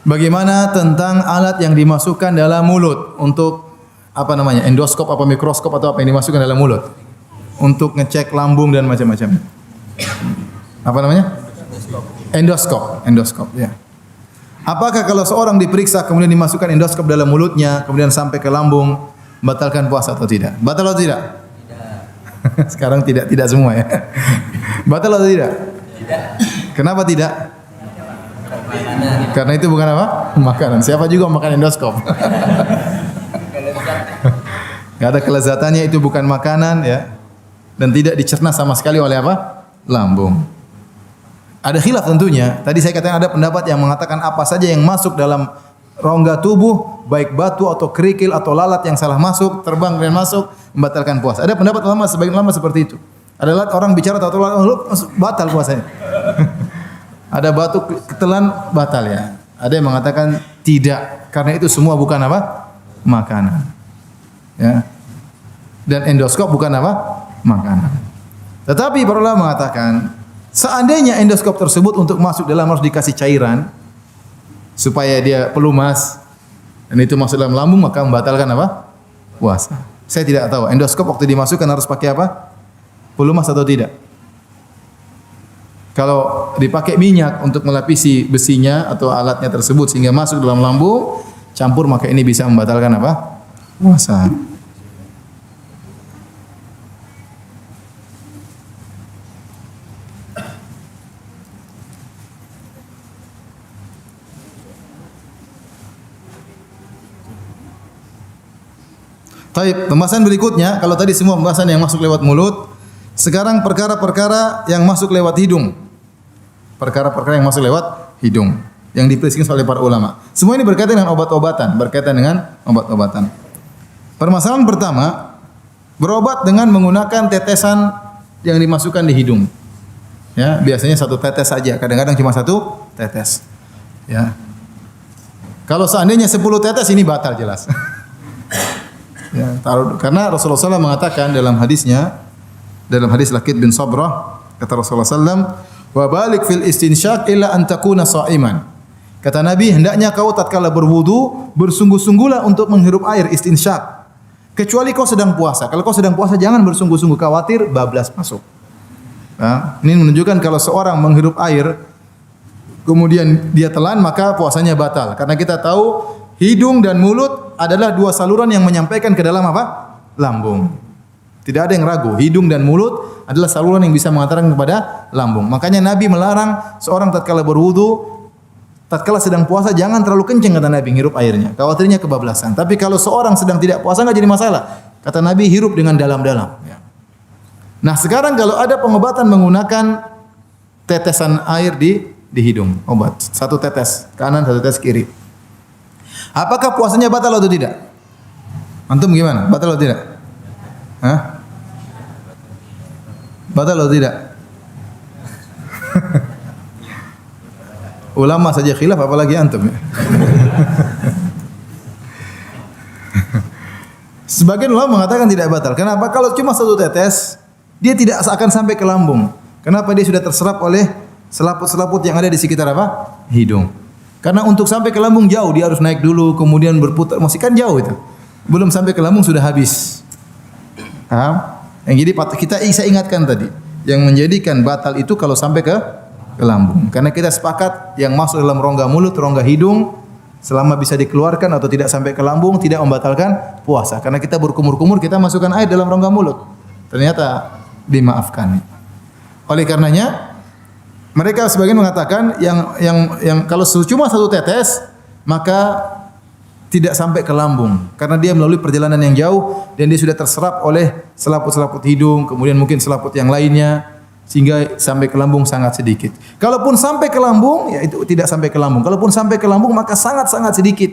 Bagaimana tentang alat yang dimasukkan dalam mulut untuk apa namanya? Endoskop apa mikroskop atau apa yang dimasukkan dalam mulut? Untuk ngecek lambung dan macam-macam. Apa namanya? Endoskop ya. Apakah kalau seorang diperiksa kemudian dimasukkan endoskop dalam mulutnya kemudian sampai ke lambung batalkan puasa atau tidak? Batal atau tidak? Tidak. Sekarang tidak semua ya. Batal atau tidak? Tidak. Kenapa tidak? Karena itu bukan apa? Makanan. Siapa juga makan endoskop? Gak ada kelezatannya, itu bukan makanan ya. Dan tidak dicerna sama sekali oleh apa? Lambung. Ada khilaf tentunya. Tadi saya katakan ada pendapat yang mengatakan apa saja yang masuk dalam rongga tubuh, baik batu atau kerikil atau lalat yang salah masuk, terbang dan masuk, membatalkan puasa. Ada pendapat ulama, sebagian ulama seperti itu. Adalah orang bicara atau lalat batal puasanya. Ada batu ketelan batal ya. Ada yang mengatakan tidak, karena itu semua bukan apa? Makanan. Ya. Dan endoskop bukan apa? Makanan. Tetapi para ulama mengatakan seandainya endoskop tersebut untuk masuk dalam harus dikasih cairan supaya dia pelumas dan itu masuk dalam lambung maka membatalkan apa? Puasa. Saya tidak tahu endoskop waktu dimasukkan harus pakai apa? Pelumas atau tidak? Kalau dipakai minyak untuk melapisi besinya atau alatnya tersebut sehingga masuk dalam lambung, campur maka ini bisa membatalkan apa? Puasa. Baik, pembahasan berikutnya, kalau tadi semua pembahasan yang masuk lewat mulut, sekarang perkara-perkara yang masuk lewat hidung. Perkara-perkara yang masuk lewat hidung yang diperisikan oleh para ulama. Semua ini berkaitan dengan obat-obatan, berkaitan dengan obat-obatan. Permasalahan pertama, berobat dengan menggunakan tetesan yang dimasukkan di hidung. Ya, biasanya satu tetes saja, kadang-kadang cuma satu tetes. Ya. Kalau seandainya 10 tetes ini batal jelas. Ya, karena Rasulullah SAW mengatakan dalam hadisnya, dalam hadis Laqit bin Sabrah, kata Rasulullah SAW, wa balik fil istinsyaq illa an takuna sha'iman. Kata Nabi, hendaknya kau tatkala berwudu bersungguh-sungguhlah untuk menghirup air istinsyaq. Kecuali kau sedang puasa. Kalau kau sedang puasa jangan bersungguh-sungguh, khawatir bablas masuk. Nah, ini menunjukkan kalau seorang menghirup air kemudian dia telan maka puasanya batal. Karena kita tahu hidung dan mulut adalah dua saluran yang menyampaikan ke dalam apa? Lambung. Tidak ada yang ragu, hidung dan mulut adalah saluran yang bisa mengantarkan kepada lambung. Makanya Nabi melarang seorang tatkala berwudu, tatkala sedang puasa jangan terlalu kencang kata Nabi hirup airnya. Khawatirnya kebablasan. Tapi kalau seorang sedang tidak puasa enggak jadi masalah. Kata Nabi hirup dengan dalam-dalam. Ya. Nah sekarang kalau ada pengobatan menggunakan tetesan air di hidung, obat. Satu tetes kanan, satu tetes kiri. Apakah puasanya batal atau tidak? Antum gimana? Batal atau tidak? Hah? Batal atau tidak? Ulama saja khilaf apalagi antum ya. Sebagian ulama mengatakan tidak batal. Kenapa? Kalau cuma satu tetes, dia tidak akan sampai ke lambung. Kenapa? Dia sudah terserap oleh selaput-selaput yang ada di sekitar apa? Hidung. Karena untuk sampai ke lambung jauh, dia harus naik dulu, kemudian berputar. Masih kan jauh itu. Belum sampai ke lambung sudah habis. Paham? Yang jadi saya ingatkan tadi, yang menjadikan batal itu kalau sampai ke lambung. Karena kita sepakat yang masuk dalam rongga mulut, rongga hidung, selama bisa dikeluarkan atau tidak sampai ke lambung, tidak membatalkan puasa. Karena kita berkumur-kumur, kita masukkan air dalam rongga mulut. Ternyata dimaafkan. Oleh karenanya, mereka sebagian mengatakan yang kalau cuma satu tetes, maka tidak sampai ke lambung. Karena dia melalui perjalanan yang jauh dan dia sudah terserap oleh selaput-selaput hidung, kemudian mungkin selaput yang lainnya, sehingga sampai ke lambung sangat sedikit. Kalaupun sampai ke lambung, ya itu tidak sampai ke lambung. Kalaupun sampai ke lambung, maka sangat-sangat sedikit.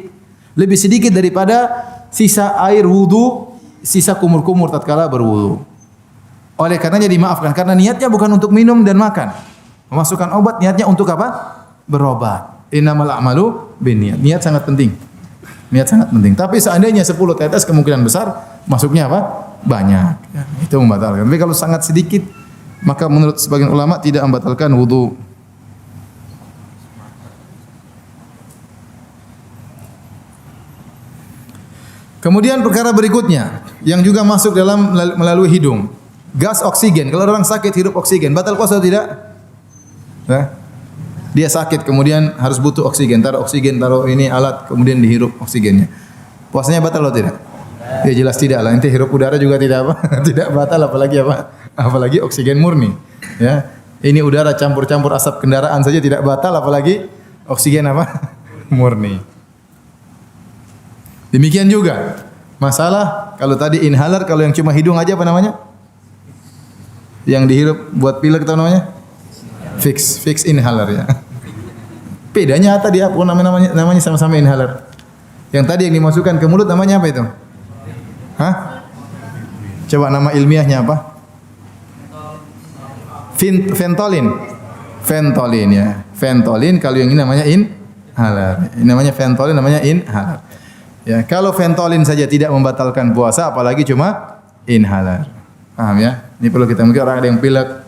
Lebih sedikit daripada sisa air wudu, sisa kumur-kumur tatkala berwudu. Oleh karenanya dimaafkan. Karena niatnya bukan untuk minum dan makan. Memasukkan obat, niatnya untuk apa? Berobat. Innamal a'malu binniyat. Niat sangat penting. Niat sangat penting. Tapi seandainya 10 tetes kemungkinan besar masuknya apa? Banyak. Ya, itu membatalkan. Tapi kalau sangat sedikit, maka menurut sebagian ulama tidak membatalkan wudu. Kemudian perkara berikutnya yang juga masuk dalam melalui hidung, gas oksigen. Kalau orang sakit hirup oksigen, batal puasa atau tidak? Dia sakit kemudian harus butuh oksigen, taruh ini alat kemudian dihirup oksigennya. Puasanya batal atau tidak? Ya jelas tidak lah. Nanti hirup udara juga tidak apa? Tidak batal apalagi apa? Apalagi oksigen murni. Ya. Ini udara campur-campur asap kendaraan saja tidak batal apalagi oksigen apa? Murni. Demikian juga masalah kalau tadi inhaler, kalau yang cuma hidung aja apa namanya? Yang dihirup buat pilek itu namanya? Fix inhaler ya. Bedanya tadi apa namanya sama-sama inhaler. Yang tadi yang dimasukkan ke mulut namanya apa itu? Hah? Coba nama ilmiahnya apa? Ventolin. Ventolin ya. Ventolin kalau yang ini namanya inhaler. Ini namanya ventolin, namanya inhaler. Ya, kalau ventolin saja tidak membatalkan puasa apalagi cuma inhaler. Paham ya? Ini perlu kita mungkin orang ada yang pilek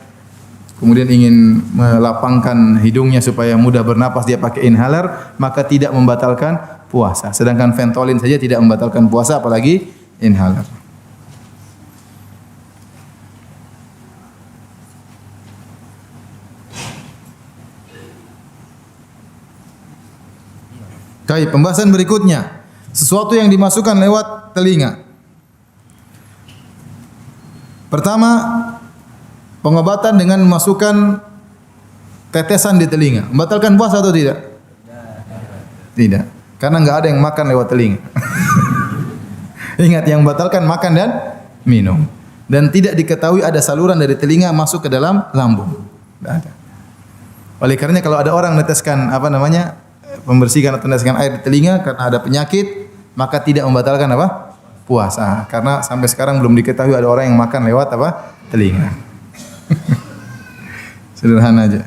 kemudian ingin melapangkan hidungnya supaya mudah bernapas, dia pakai inhaler, maka tidak membatalkan puasa. Sedangkan ventolin saja tidak membatalkan puasa, apalagi inhaler. Baik, pembahasan berikutnya, sesuatu yang dimasukkan lewat telinga. Pertama, pengobatan dengan memasukkan tetesan di telinga. Membatalkan puasa atau tidak? Tidak. Karena enggak ada yang makan lewat telinga. Ingat, yang membatalkan makan dan minum. Dan tidak diketahui ada saluran dari telinga masuk ke dalam lambung. Tidak ada. Oleh karenanya kalau ada orang meneteskan membersihkan atau meneteskan air di telinga karena ada penyakit, maka tidak membatalkan apa? puasa. Karena sampai sekarang belum diketahui ada orang yang makan lewat apa? Telinga. Sederhana aja.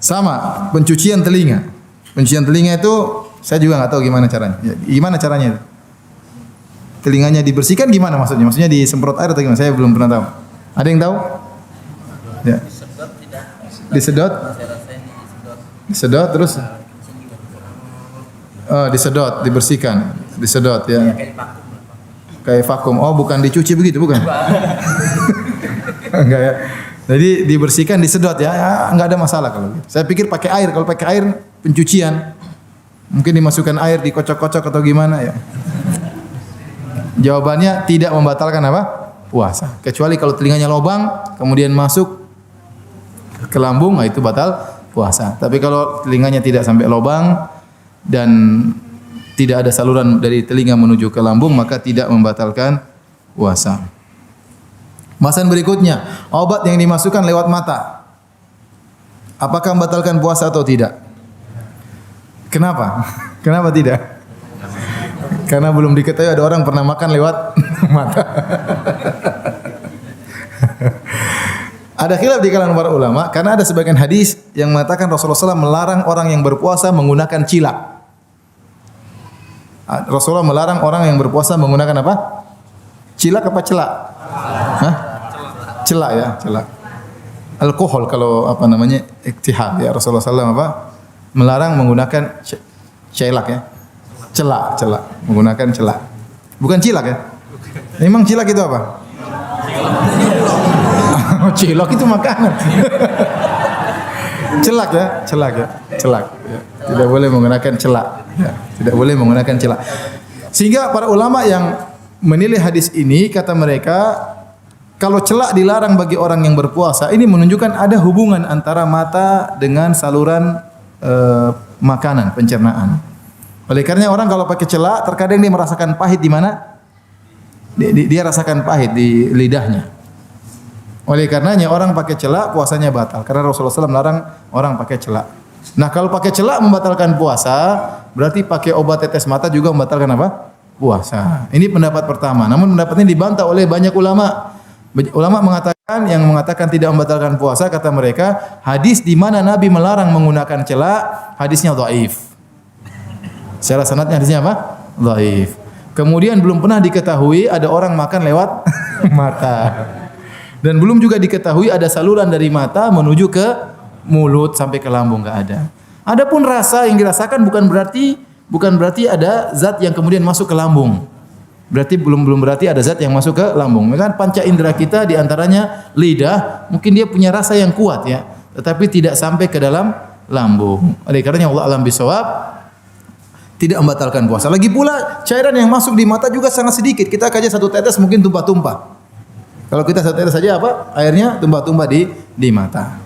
Sama, pencucian telinga. Pencucian telinga itu saya juga nggak tahu gimana caranya. Gimana caranya itu? Telinganya dibersihkan gimana maksudnya? Maksudnya disemprot air atau gimana? Saya belum pernah tahu. Ada yang tahu? Ya. Disedot? Disedot terus? Oh, disedot, dibersihkan. Disedot ya. Kayak vakum. Oh, bukan dicuci begitu, bukan? Enggak ya. Jadi dibersihkan, disedot ya. Enggak ada masalah kalau gitu. Saya pikir pakai air. Kalau pakai air pencucian. Mungkin dimasukkan air, dikocok-kocok atau gimana ya. Jawabannya tidak membatalkan apa? Puasa. Kecuali kalau telinganya lobang, kemudian masuk ke lambung, nah itu batal puasa. Tapi kalau telinganya tidak sampai lobang dan tidak ada saluran dari telinga menuju ke lambung, maka tidak membatalkan puasa. Bahasan berikutnya, obat yang dimasukkan lewat mata. Apakah membatalkan puasa atau tidak? Kenapa? Kenapa tidak? Karena belum diketahui ada orang pernah makan lewat mata. Ada khilaf di kalangan para ulama karena ada sebagian hadis yang mengatakan Rasulullah SAW melarang orang yang berpuasa menggunakan cilak. Rasulullah melarang orang yang berpuasa menggunakan apa? Cilak apa celak? Hah? Celak ya, celak. Alkohol kalau apa namanya? Iktihad ya. Rasulullah SAW apa? Melarang menggunakan celak ya. Celak, celak. Menggunakan celak. Bukan cilak ya? Memang cilak itu apa? Cilok itu makanan. Celak ya, celak ya, celak. Ya. Tidak boleh menggunakan celak. Ya. Tidak boleh menggunakan celak. Sehingga para ulama yang menilai hadis ini kata mereka, kalau celak dilarang bagi orang yang berpuasa, ini menunjukkan ada hubungan antara mata dengan saluran makanan, pencernaan. Oleh karenanya orang kalau pakai celak, terkadang dia merasakan pahit di mana? Dia rasakan pahit di lidahnya. Oleh karenanya orang pakai celak puasanya batal. Karena Rasulullah SAW melarang orang pakai celak. Nah kalau pakai celak membatalkan puasa, berarti pakai obat tetes mata juga membatalkan apa? Puasa. Ini pendapat pertama. Namun pendapat ini dibantah oleh banyak ulama. Ulama mengatakan, yang mengatakan tidak membatalkan puasa, kata mereka, hadis di mana Nabi melarang menggunakan celak, hadisnya dhaif. Secara sanadnya hadisnya apa? Dhaif. Kemudian belum pernah diketahui ada orang makan lewat mata. Dan belum juga diketahui ada saluran dari mata menuju ke mulut sampai ke lambung, enggak ada. Adapun rasa yang dirasakan bukan berarti ada zat yang kemudian masuk ke lambung. Berarti belum berarti ada zat yang masuk ke lambung. Kan panca indera kita di antaranya lidah, mungkin dia punya rasa yang kuat ya, tetapi tidak sampai ke dalam lambung. Oleh karenanya Allah alam bisawab tidak membatalkan puasa. Lagi pula cairan yang masuk di mata juga sangat sedikit. Kita aja satu tetes mungkin tumpah-tumpah. Kalau kita satu tetes saja apa? Airnya tumpah-tumpah di mata.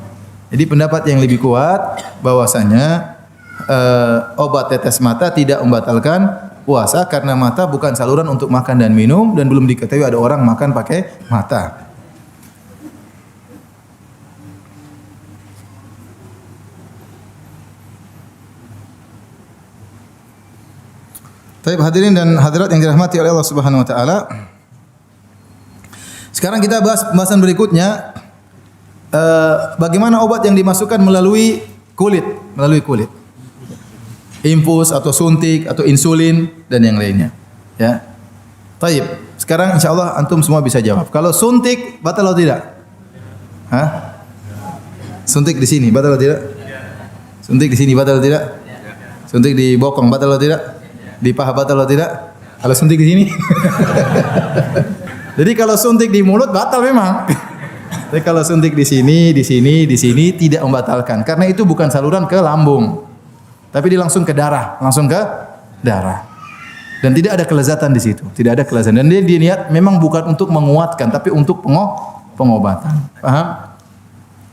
Jadi pendapat yang lebih kuat bahwasanya obat tetes mata tidak membatalkan puasa karena mata bukan saluran untuk makan dan minum dan belum diketahui ada orang makan pakai mata. Baik hadirin dan hadirat yang dirahmati oleh Allah Subhanahu wa taala. Sekarang kita bahas pembahasan berikutnya, bagaimana obat yang dimasukkan melalui kulit. Infus atau suntik atau insulin dan yang lainnya. Ya. Baik. Sekarang insyaallah antum semua bisa jawab. Kalau suntik batal atau tidak? Hah? Suntik di sini batal atau tidak? Suntik di sini batal atau tidak? Suntik di bokong batal atau tidak? Di paha batal atau tidak? Kalau suntik di sini. Jadi kalau suntik di mulut batal memang. Tapi kalau suntik di sini tidak membatalkan karena itu bukan saluran ke lambung. Tapi dia langsung ke darah. Dan tidak ada kelezatan di situ, tidak ada kelezatan. Dan dia niat memang bukan untuk menguatkan tapi untuk pengobatan. Paham?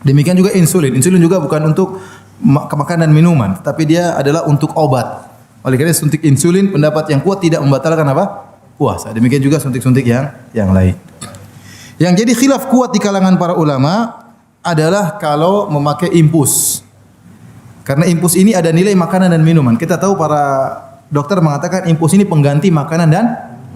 Demikian juga insulin. Insulin juga bukan untuk makanan dan minuman, tapi dia adalah untuk obat. Oleh karena suntik insulin pendapat yang kuat tidak membatalkan apa? Puasa. Demikian juga suntik-suntik yang lain. Yang jadi khilaf kuat di kalangan para ulama adalah kalau memakai infus. Karena infus ini ada nilai makanan dan minuman. Kita tahu para dokter mengatakan infus ini pengganti makanan dan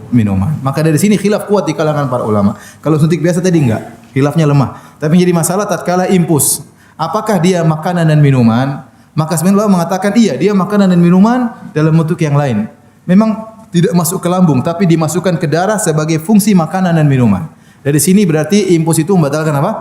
minuman. Maka dari sini khilaf kuat di kalangan para ulama. Kalau suntik biasa tadi enggak, khilafnya lemah. Tapi jadi masalah tatkala infus, apakah dia makanan dan minuman? Maka sebenarnya ulama mengatakan iya, dia makanan dan minuman dalam bentuk yang lain. Memang tidak masuk ke lambung, tapi dimasukkan ke darah sebagai fungsi makanan dan minuman. Dari sini berarti infus itu membatalkan apa?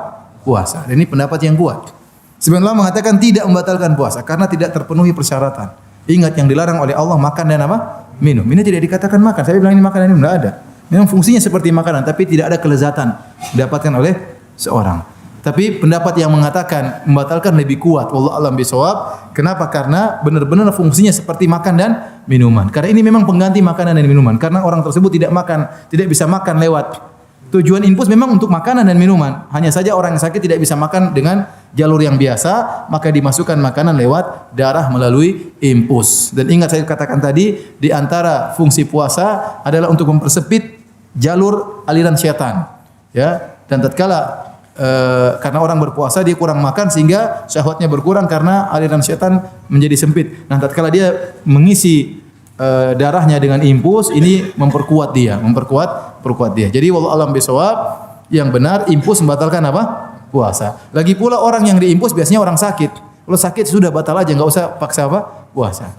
Puasa. Dan ini pendapat yang kuat. Sebenarnya ulama mengatakan tidak membatalkan puasa karena tidak terpenuhi persyaratan. Ingat yang dilarang oleh Allah makan dan apa? Minum. Ini tidak dikatakan makan. Saya bilang ini makanan, ini tidak ada. Memang fungsinya seperti makanan, tapi tidak ada kelezatan didapatkan oleh seorang. Tapi pendapat yang mengatakan membatalkan lebih kuat. Wallahu a'lam bishawab. Kenapa? Karena benar-benar fungsinya seperti makan dan minuman. Karena ini memang pengganti makanan dan minuman. Karena orang tersebut tidak makan, tidak bisa makan lewat tujuan infus memang untuk makanan dan minuman. Hanya saja orang yang sakit tidak bisa makan dengan jalur yang biasa, maka dimasukkan makanan lewat darah melalui infus. Dan ingat saya katakan tadi, di antara fungsi puasa adalah untuk mempersempit jalur aliran syaitan. Ya, dan tatkala karena orang berpuasa dia kurang makan sehingga syahwatnya berkurang karena aliran syaitan menjadi sempit. Nah, tatkala dia mengisi darahnya dengan infus, ini memperkuat dia. Jadi wallahu a'lam bishawab, yang benar infus membatalkan apa? Puasa. Lagi pula orang yang diinfus biasanya orang sakit. Kalau sakit sudah batal aja, enggak usah paksa apa? Puasa.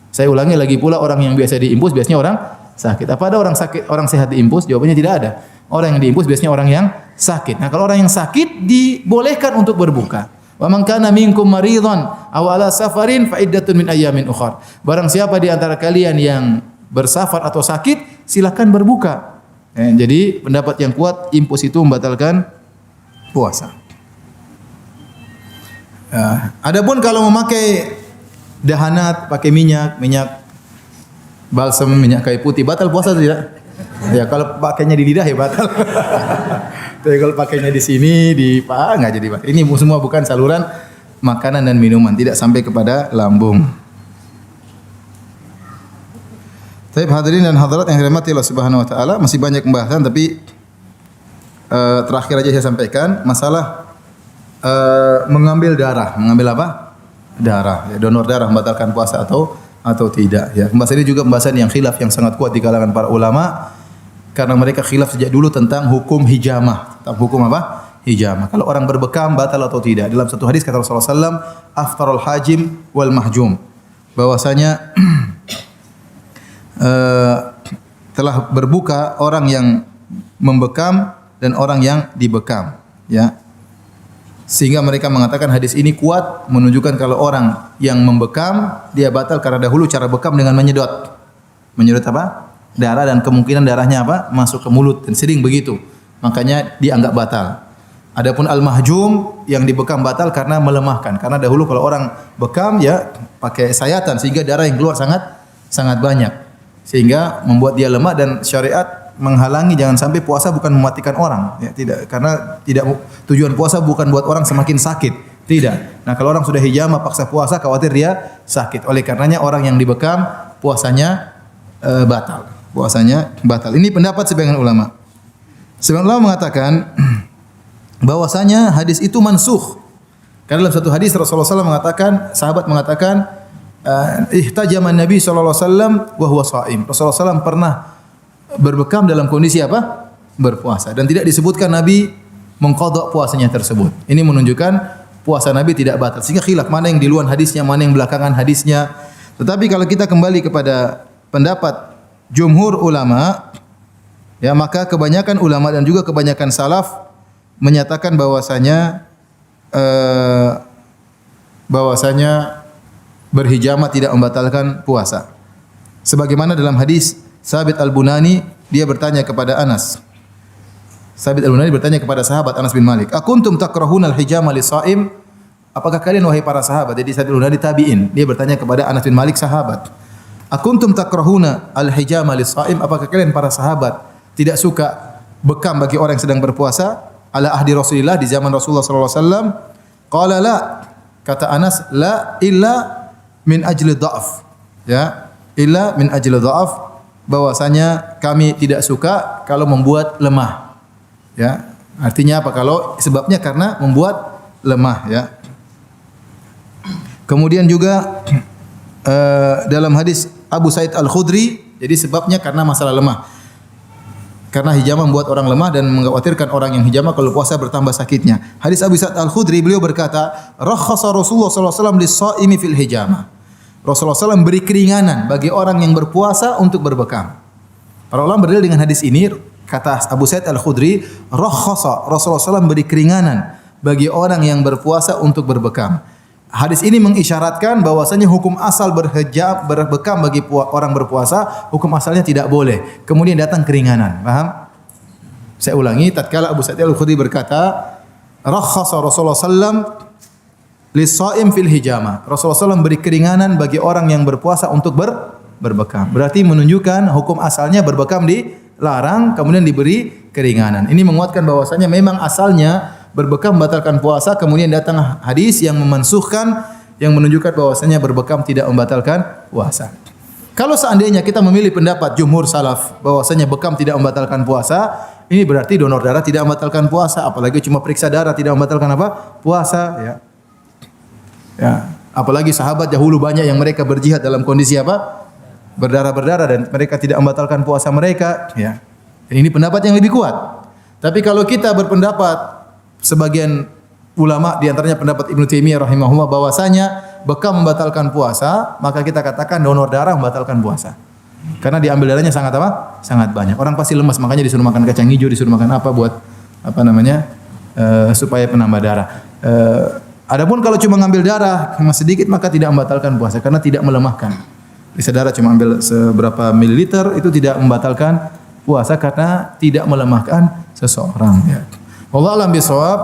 Saya ulangi, lagi pula orang yang biasa diinfus biasanya orang sakit. Apa ada orang sakit, orang sehat diinfus? Jawabannya tidak ada. Orang yang diinfus biasanya orang yang sakit. Nah, kalau orang yang sakit dibolehkan untuk berbuka. Wa man kana minkum maridhan aw ala safarin fa iddatun min ayyamin ukhra. Barang siapa di antara kalian yang bersafar atau sakit, silakan berbuka. Jadi pendapat yang kuat infus itu membatalkan puasa. Adapun kalau memakai dahanat, pakai minyak balsam, minyak kayu putih, batal puasa atau tidak? Ya, kalau pakainya di lidah ya batal. Tapi kalau pakainya di sini, di paha enggak jadi batal. Ini semua bukan saluran makanan dan minuman, tidak sampai kepada lambung. Baik, hadirin dan hadirat yang dirahmati Allah Subhanahu wa taala, masih banyak pembahasan tapi terakhir aja saya sampaikan masalah mengambil darah. Mengambil apa? Darah. Ya, donor darah membatalkan puasa atau tidak. Ya, pembahasan ini juga pembahasan yang khilaf yang sangat kuat di kalangan para ulama karena mereka khilaf sejak dulu tentang hukum hijamah. Tentang hukum apa? Hijamah. Kalau orang berbekam batal atau tidak. Dalam satu hadis kata Rasulullah SAW, aftarul hajim wal mahjum. Bahwasanya telah berbuka orang yang membekam dan orang yang dibekam, ya. Sehingga mereka mengatakan hadis ini kuat menunjukkan kalau orang yang membekam dia batal karena dahulu cara bekam dengan menyedot. Menyedot apa? Darah, dan kemungkinan darahnya apa? Masuk ke mulut, dan sering begitu. Makanya dianggap batal. Adapun al-mahjum yang dibekam batal karena melemahkan. Karena dahulu kalau orang bekam ya pakai sayatan sehingga darah yang keluar sangat banyak. Sehingga membuat dia lemah, dan syariat menghalangi jangan sampai puasa bukan mematikan orang, ya, tidak, karena tidak, tujuan puasa bukan buat orang semakin sakit, tidak. Nah, kalau orang sudah hijamah paksa puasa khawatir dia sakit. Oleh karenanya orang yang dibekam puasanya batal. Puasanya batal. Ini pendapat sebagian ulama. Sebagian ulama mengatakan bahwasanya hadis itu mansukh. Karena dalam satu hadis Rasulullah SAW mengatakan, sahabat mengatakan, ihtajama Nabi sallallahu alaihi wasallam wa huwa shaim. Rasulullah SAW pernah berbekam dalam kondisi apa? Berpuasa, dan tidak disebutkan Nabi mengqadha puasanya tersebut. Ini menunjukkan puasa Nabi tidak batal. Sehingga khilaf mana yang duluan hadisnya, mana yang belakangan hadisnya. Tetapi kalau kita kembali kepada pendapat jumhur ulama, ya, maka kebanyakan ulama dan juga kebanyakan salaf menyatakan bahwasanya berhijamah tidak membatalkan puasa. Sebagaimana dalam hadis Sabit Al-Bunani, dia bertanya kepada Anas. Sabit Al-Bunani bertanya kepada sahabat Anas bin Malik, "Akuntum takrahuna al-hijama lis-shaim?" Apakah kalian wahai para sahabat? Jadi Sabit Al-Bunani tabi'in. Dia bertanya kepada Anas bin Malik sahabat. "Akuntum takrahuna al-hijama lis-shaim?" Apakah kalian para sahabat tidak suka bekam bagi orang yang sedang berpuasa? Ala ahdi Rasulillah, di zaman Rasulullah sallallahu alaihi wasallam. Qala la. Kata Anas, la illa min ajli dha'af, ya, illa min ajli dha'af, bahwasanya kami tidak suka kalau membuat lemah, ya. Artinya apa? Kalau sebabnya karena membuat lemah, ya. Kemudian juga dalam hadis Abu Sa'id Al-Khudri. Jadi sebabnya karena masalah lemah. Karena hijamah membuat orang lemah dan mengkhawatirkan orang yang hijamah kalau puasa bertambah sakitnya. Hadis Abu Sa'id Al-Khudri, beliau berkata, "Rakhasa Rasulullah sallallahu alaihi wasallam lis-shaimi fil hijamah." Rasulullah SAW beri keringanan bagi orang yang berpuasa untuk berbekam. Para ulama berdalil dengan hadis ini, kata Abu Sa'id Al-Khudri, "Rakhasa Rasulullah SAW beri keringanan bagi orang yang berpuasa untuk berbekam." Hadis ini mengisyaratkan bahwasanya hukum asal berbekam bagi orang berpuasa, hukum asalnya tidak boleh. Kemudian datang keringanan. Paham? Saya ulangi, tatkala Abu Sa'id Al-Khudri berkata, "Rakhasa Rasulullah sallam lis-shaim fil hijamah." Rasulullah sallam beri keringanan bagi orang yang berpuasa untuk berbekam. Berarti menunjukkan hukum asalnya berbekam dilarang, kemudian diberi keringanan. Ini menguatkan bahwasanya memang asalnya berbekam membatalkan puasa, kemudian datang hadis yang memansukhkan, yang menunjukkan bahwasanya berbekam tidak membatalkan puasa. Kalau seandainya kita memilih pendapat jumhur salaf bahwasanya bekam tidak membatalkan puasa, ini berarti donor darah tidak membatalkan puasa, apalagi cuma periksa darah tidak membatalkan apa? Puasa, ya. Ya, apalagi sahabat dahulu banyak yang mereka berjihad dalam kondisi apa? Berdarah-berdarah dan mereka tidak membatalkan puasa mereka, ya. Dan ini pendapat yang lebih kuat. Tapi kalau kita berpendapat sebagian ulama di antaranya pendapat Ibnu Taimiyah rahimahullah bahwasanya bekam membatalkan puasa, maka kita katakan donor darah membatalkan puasa. Karena diambil darahnya sangat apa? Sangat banyak. Orang pasti lemas, makanya disuruh makan kacang hijau, disuruh makan apa buat apa namanya? Supaya penambah darah. Adapun kalau cuma ngambil darah cuma sedikit maka tidak membatalkan puasa karena tidak melemahkan. Bisa darah cuma ambil seberapa mililiter itu tidak membatalkan puasa karena tidak melemahkan seseorang, ya. Wallahu a'lam bishawab.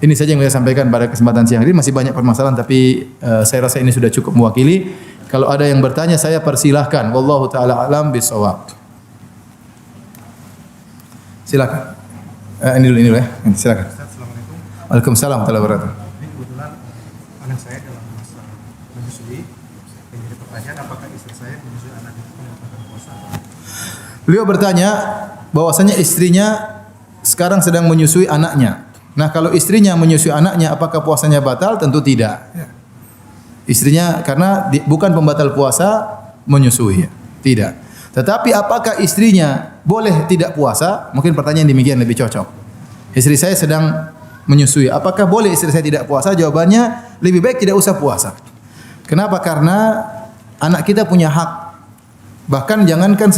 Ini saja yang saya sampaikan pada kesempatan siang ini. Masih banyak permasalahan tapi saya rasa ini sudah cukup mewakili. Kalau ada yang bertanya saya persilahkan. Wallahu taala a'lam bishawab. Silakan. Ini dulu ya. Silakan. Assalamualaikum. Waalaikumsalam warahmatullahi wabarakatuh. Ini kebetulan anak saya dalam masa menyusui. Saya jadi pertanyaan apakah istri saya menyusui anak itu membatalkan puasa? Beliau bertanya bahwasanya istrinya sekarang sedang menyusui anaknya. Nah, kalau istrinya menyusui anaknya, apakah puasanya batal? Tentu tidak. Istrinya karena bukan pembatal puasa menyusui, tidak. Tetapi apakah istrinya boleh tidak puasa? Mungkin pertanyaan demikian lebih cocok. Istri saya sedang menyusui, apakah boleh istri saya tidak puasa? Jawabannya lebih baik tidak usah puasa. Kenapa? Karena anak kita punya hak. Bahkan jangankan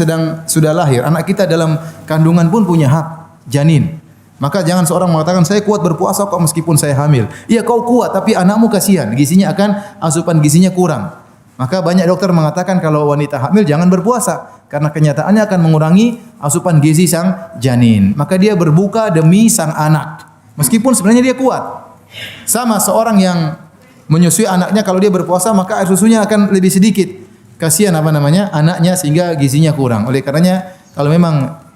sudah lahir, anak kita dalam kandungan pun punya hak. Janin. Maka jangan seorang mengatakan saya kuat berpuasa kok meskipun saya hamil. Iya kau kuat tapi anakmu kasihan, gizinya asupan gizinya kurang. Maka banyak dokter mengatakan kalau wanita hamil jangan berpuasa karena kenyataannya akan mengurangi asupan gizi sang janin. Maka dia berbuka demi sang anak. Meskipun sebenarnya dia kuat. Sama seorang yang menyusui anaknya kalau dia berpuasa maka air susunya akan lebih sedikit. Kasihan anaknya sehingga gizinya kurang. Oleh karenanya kalau memang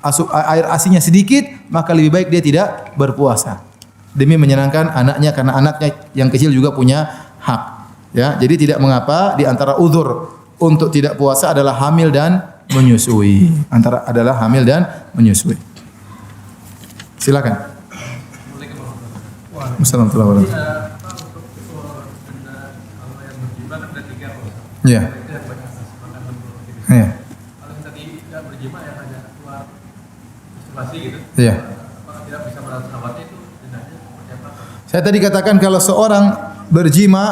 air asinya sedikit, maka lebih baik dia tidak berpuasa. Demi menyenangkan anaknya karena anaknya yang kecil juga punya hak. Ya, jadi tidak mengapa di antara uzur untuk tidak puasa adalah hamil dan menyusui. Adalah hamil dan menyusui. Silakan. Assalamualaikum warahmatullahi wabarakatuh. Ya. Ya. Gitu. Iya. Saya tadi katakan kalau seorang berjima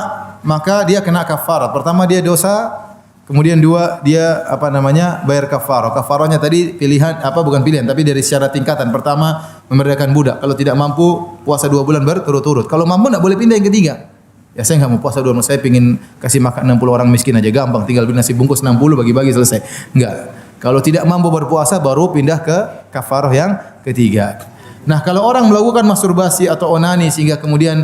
maka dia kena kafarat. Pertama dia dosa, kemudian dua dia bayar kafarah. Kafarahnya tadi pilihan bukan pilihan tapi dari secara tingkatan. Pertama memerdekakan budak. Kalau tidak mampu puasa 2 bulan berturut-turut. Kalau mampu enggak boleh pindah yang ketiga. Ya saya enggak mau puasa 2 bulan, saya pengin kasih makan 60 orang miskin aja gampang, tinggal beli nasi bungkus 60 bagi-bagi selesai. Enggak. Kalau tidak mampu berpuasa baru pindah ke kafarah yang ketiga. Nah, kalau orang melakukan masturbasi atau onani sehingga kemudian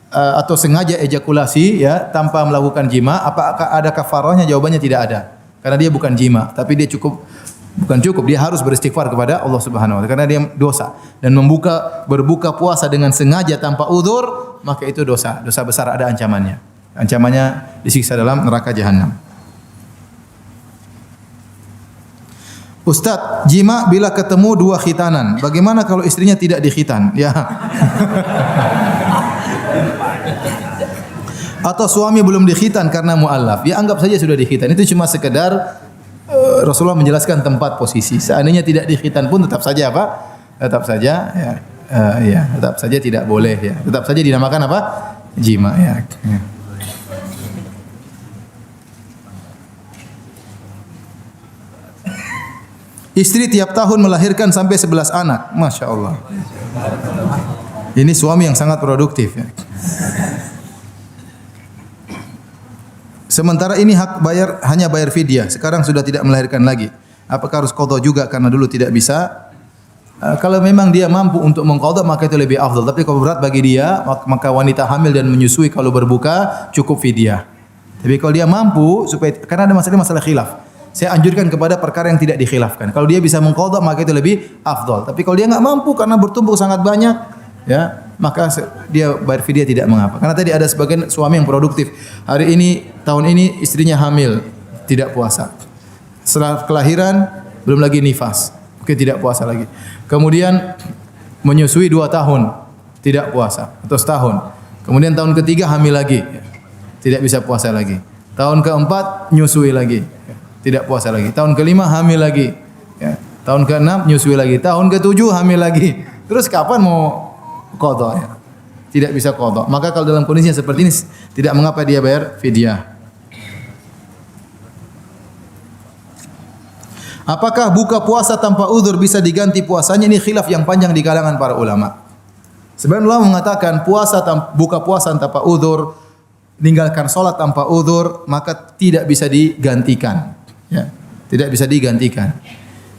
atau sengaja ejakulasi ya tanpa melakukan jima, apakah ada kafarahnya? Jawabannya tidak ada. Karena dia bukan jima, tapi dia dia harus beristighfar kepada Allah Subhanahu wa taala karena dia dosa dan berbuka puasa dengan sengaja tanpa udzur, maka itu dosa besar, ada ancamannya. Ancamannya disiksa dalam neraka jahanam. Ustaz, jima bila ketemu 2 khitanan. Bagaimana kalau istrinya tidak dikhitan? Ya. Atau suami belum dikhitan karena mu'allaf. Ya anggap saja sudah dikhitan. Itu cuma sekedar Rasulullah menjelaskan tempat posisi. Seandainya tidak dikhitan pun tetap saja apa? Tetap saja ya, ya, tetap saja tidak boleh ya. Tetap saja dinamakan apa? Jima ya. Ya. Istri tiap tahun melahirkan sampai 11 anak. Masya Allah. Ini suami yang sangat produktif ya. Sementara ini hak bayar hanya bayar fidyah. Sekarang sudah tidak melahirkan lagi. Apakah harus qadha juga karena dulu tidak bisa? Kalau memang dia mampu untuk mengqadha maka itu lebih afdal. Tapi kalau berat bagi dia, maka wanita hamil dan menyusui kalau berbuka cukup fidyah. Tapi kalau dia mampu supaya karena ada masalah khilaf. Saya anjurkan kepada perkara yang tidak dikhilafkan. Kalau dia bisa mengqadha maka itu lebih afdal. Tapi kalau dia enggak mampu karena bertumpuk sangat banyak, ya, maka dia bayar fidyah tidak mengapa. Karena tadi ada sebagian suami yang produktif. Hari ini, tahun ini istrinya hamil, tidak puasa. Setelah kelahiran belum lagi nifas, oke tidak puasa lagi. Kemudian menyusui 2 tahun, tidak puasa atau setahun. Kemudian tahun ketiga hamil lagi, tidak bisa puasa lagi. Tahun keempat nyusui lagi, tidak puasa lagi. Tahun kelima hamil lagi, ya. Tahun keenam nyusui lagi. Tahun ketujuh hamil lagi. Terus kapan mau qadha ya? Tidak bisa qadha. Maka kalau dalam kondisi yang seperti ini tidak mengapa dia bayar fidyah. Apakah buka puasa tanpa uzur bisa diganti puasanya? Ini khilaf yang panjang di kalangan para ulama. Sebagian ulama mengatakan buka puasa tanpa uzur, meninggalkan salat tanpa uzur, maka tidak bisa digantikan. Ya, tidak bisa digantikan.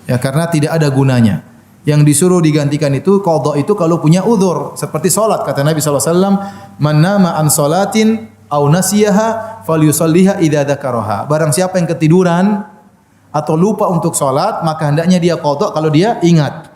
Ya, karena tidak ada gunanya. Yang disuruh digantikan itu qadha itu kalau punya uzur, seperti salat kata Nabi sallallahu alaihi wasallam, "Man nama an salatin aw nasiyaha falyusalliha idza dzakaraha." Barang siapa yang ketiduran atau lupa untuk salat, maka hendaknya dia qadha kalau dia ingat.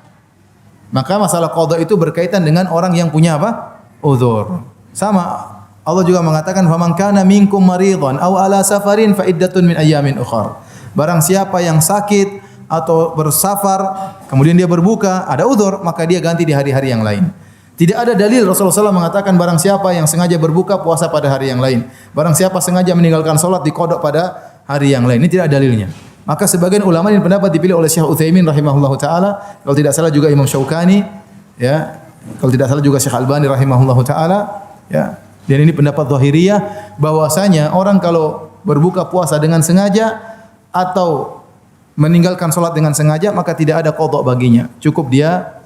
Maka masalah qadha itu berkaitan dengan orang yang punya apa? Uzur. Sama Allah juga mengatakan, "Faman kana minkum maridhan aw ala safarin fa iddatun min ayyamin ukhra." Barang siapa yang sakit atau bersafar, kemudian dia berbuka, ada uzur, maka dia ganti di hari-hari yang lain. Tidak ada dalil Rasulullah SAW mengatakan barang siapa yang sengaja berbuka puasa pada hari yang lain. Barang siapa sengaja meninggalkan salat diqadha pada hari yang lain. Ini tidak dalilnya. Maka sebagian ulama ini pendapat dipilih oleh Syekh Utsaimin rahimahullahu taala, kalau tidak salah juga Imam Syaukani, ya. Kalau tidak salah juga Syekh Albani rahimahullahu taala, ya. Dan ini pendapat Zahiriyah bahwasanya orang kalau berbuka puasa dengan sengaja atau meninggalkan salat dengan sengaja maka tidak ada qadha baginya. Cukup dia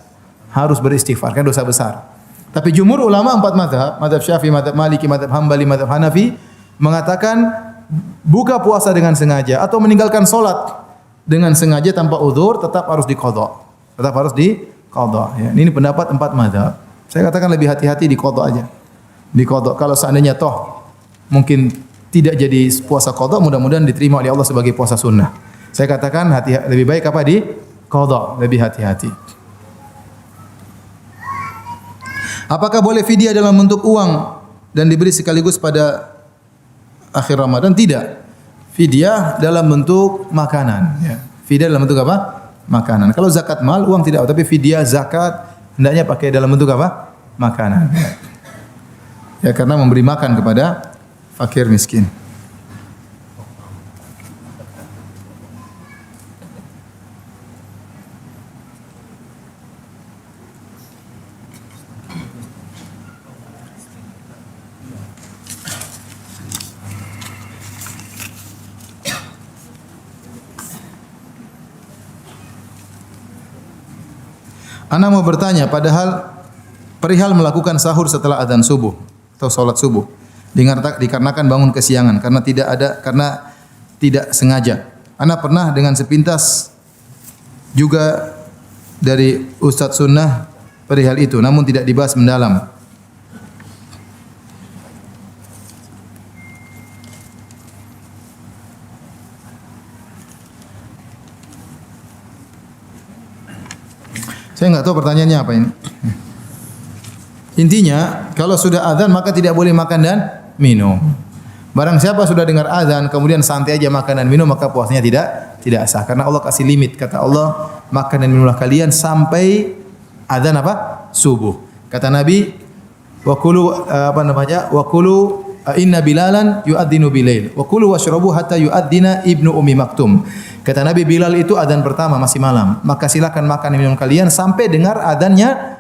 harus beristighfar karena dosa besar. Tapi jumhur ulama 4 mazhab, mazhab Syafi'i, mazhab Maliki, mazhab Hambali, mazhab Hanafi mengatakan buka puasa dengan sengaja atau meninggalkan salat dengan sengaja tanpa uzur tetap harus diqadha. Tetap harus diqadha, ya. Ini pendapat 4 mazhab. Saya katakan lebih hati-hati diqadha aja. Diqadha. Kalau seandainya toh mungkin tidak jadi puasa qadha, mudah-mudahan diterima oleh Allah sebagai puasa sunnah. Saya katakan lebih baik apa di qadha, lebih hati-hati. Apakah boleh fidyah dalam bentuk uang dan diberi sekaligus pada akhir Ramadan? Tidak. Fidyah dalam bentuk makanan, ya. Fidyah dalam bentuk apa? Makanan. Kalau zakat mal uang tidak, tapi fidyah zakat hendaknya pakai dalam bentuk apa? Makanan. Ya, karena memberi makan kepada fakir miskin. Ana mau bertanya, padahal perihal melakukan sahur setelah adzan subuh atau salat subuh dikarenakan bangun kesiangan karena tidak sengaja. Ana pernah dengan sepintas juga dari Ustadz Sunnah perihal itu, namun tidak dibahas mendalam. Saya enggak tahu pertanyaannya apa ini. Intinya, kalau sudah azan maka tidak boleh makan dan minum. Barang siapa sudah dengar azan kemudian santai aja makan dan minum maka puasanya tidak sah karena Allah kasih limit. Kata Allah, makan dan minumlah kalian sampai azan apa? Subuh. Kata Nabi, wa kulu inna Bilalan yu'adzinu bilail wa kulu washrabu hatta yu'adzina Ibnu Ummi Maktum. Kata Nabi, Bilal itu adzan pertama masih malam, maka silakan makan minum kalian sampai dengar adzannya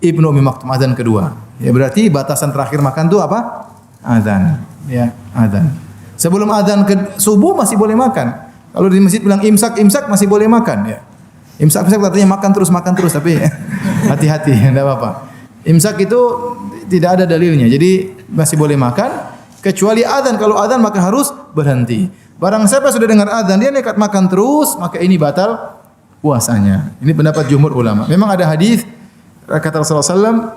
Ibnu Ummi Maktum, adzan kedua. Ya berarti batasan terakhir makan itu apa? Adzan. Ya, adzan. Sebelum adzan ke subuh masih boleh makan. Kalau di masjid bilang imsak masih boleh makan ya. Imsak artinya makan terus tapi hati-hati, enggak apa-apa. Imsak itu tidak ada dalilnya. Jadi masih boleh makan kecuali adzan. Kalau adzan maka harus berhenti. Barang siapa sudah dengar adzan dia nekat makan terus, maka ini batal puasanya. Ini pendapat jumhur ulama. Memang ada hadis kata Rasulullah sallallahu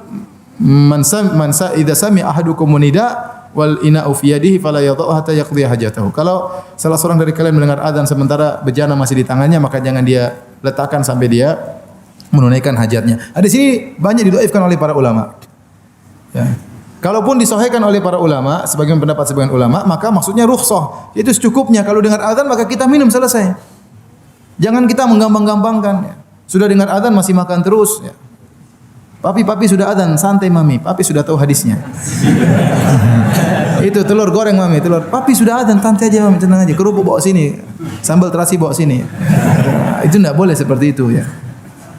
alaihi wasallam, man idza sami ahadukum nida wal ina'u fi yadihi fala yadh'u hatta yaqdi hajatahu. Kalau salah seorang dari kalian mendengar adzan sementara bejana masih di tangannya, maka jangan dia letakkan sampai dia menunaikan hajatnya. Di sini banyak didhaifkan oleh para ulama. Ya. Kalaupun disahihkan oleh para ulama, sebagian pendapat sebagian ulama, maka maksudnya rukhsah. Itu secukupnya. Kalau dengar adzan maka kita minum selesai. Jangan kita menggampang-gampangkan. Ya. Sudah dengar adzan masih makan terus. Ya. Papi sudah adzan, santai mami. Papi sudah tahu hadisnya. Itu telur goreng mami, telur. Papi sudah adzan, santai aja mami, tenang aja. Kerupuk bawa sini, sambal terasi bawa sini. Itu tidak boleh seperti itu ya.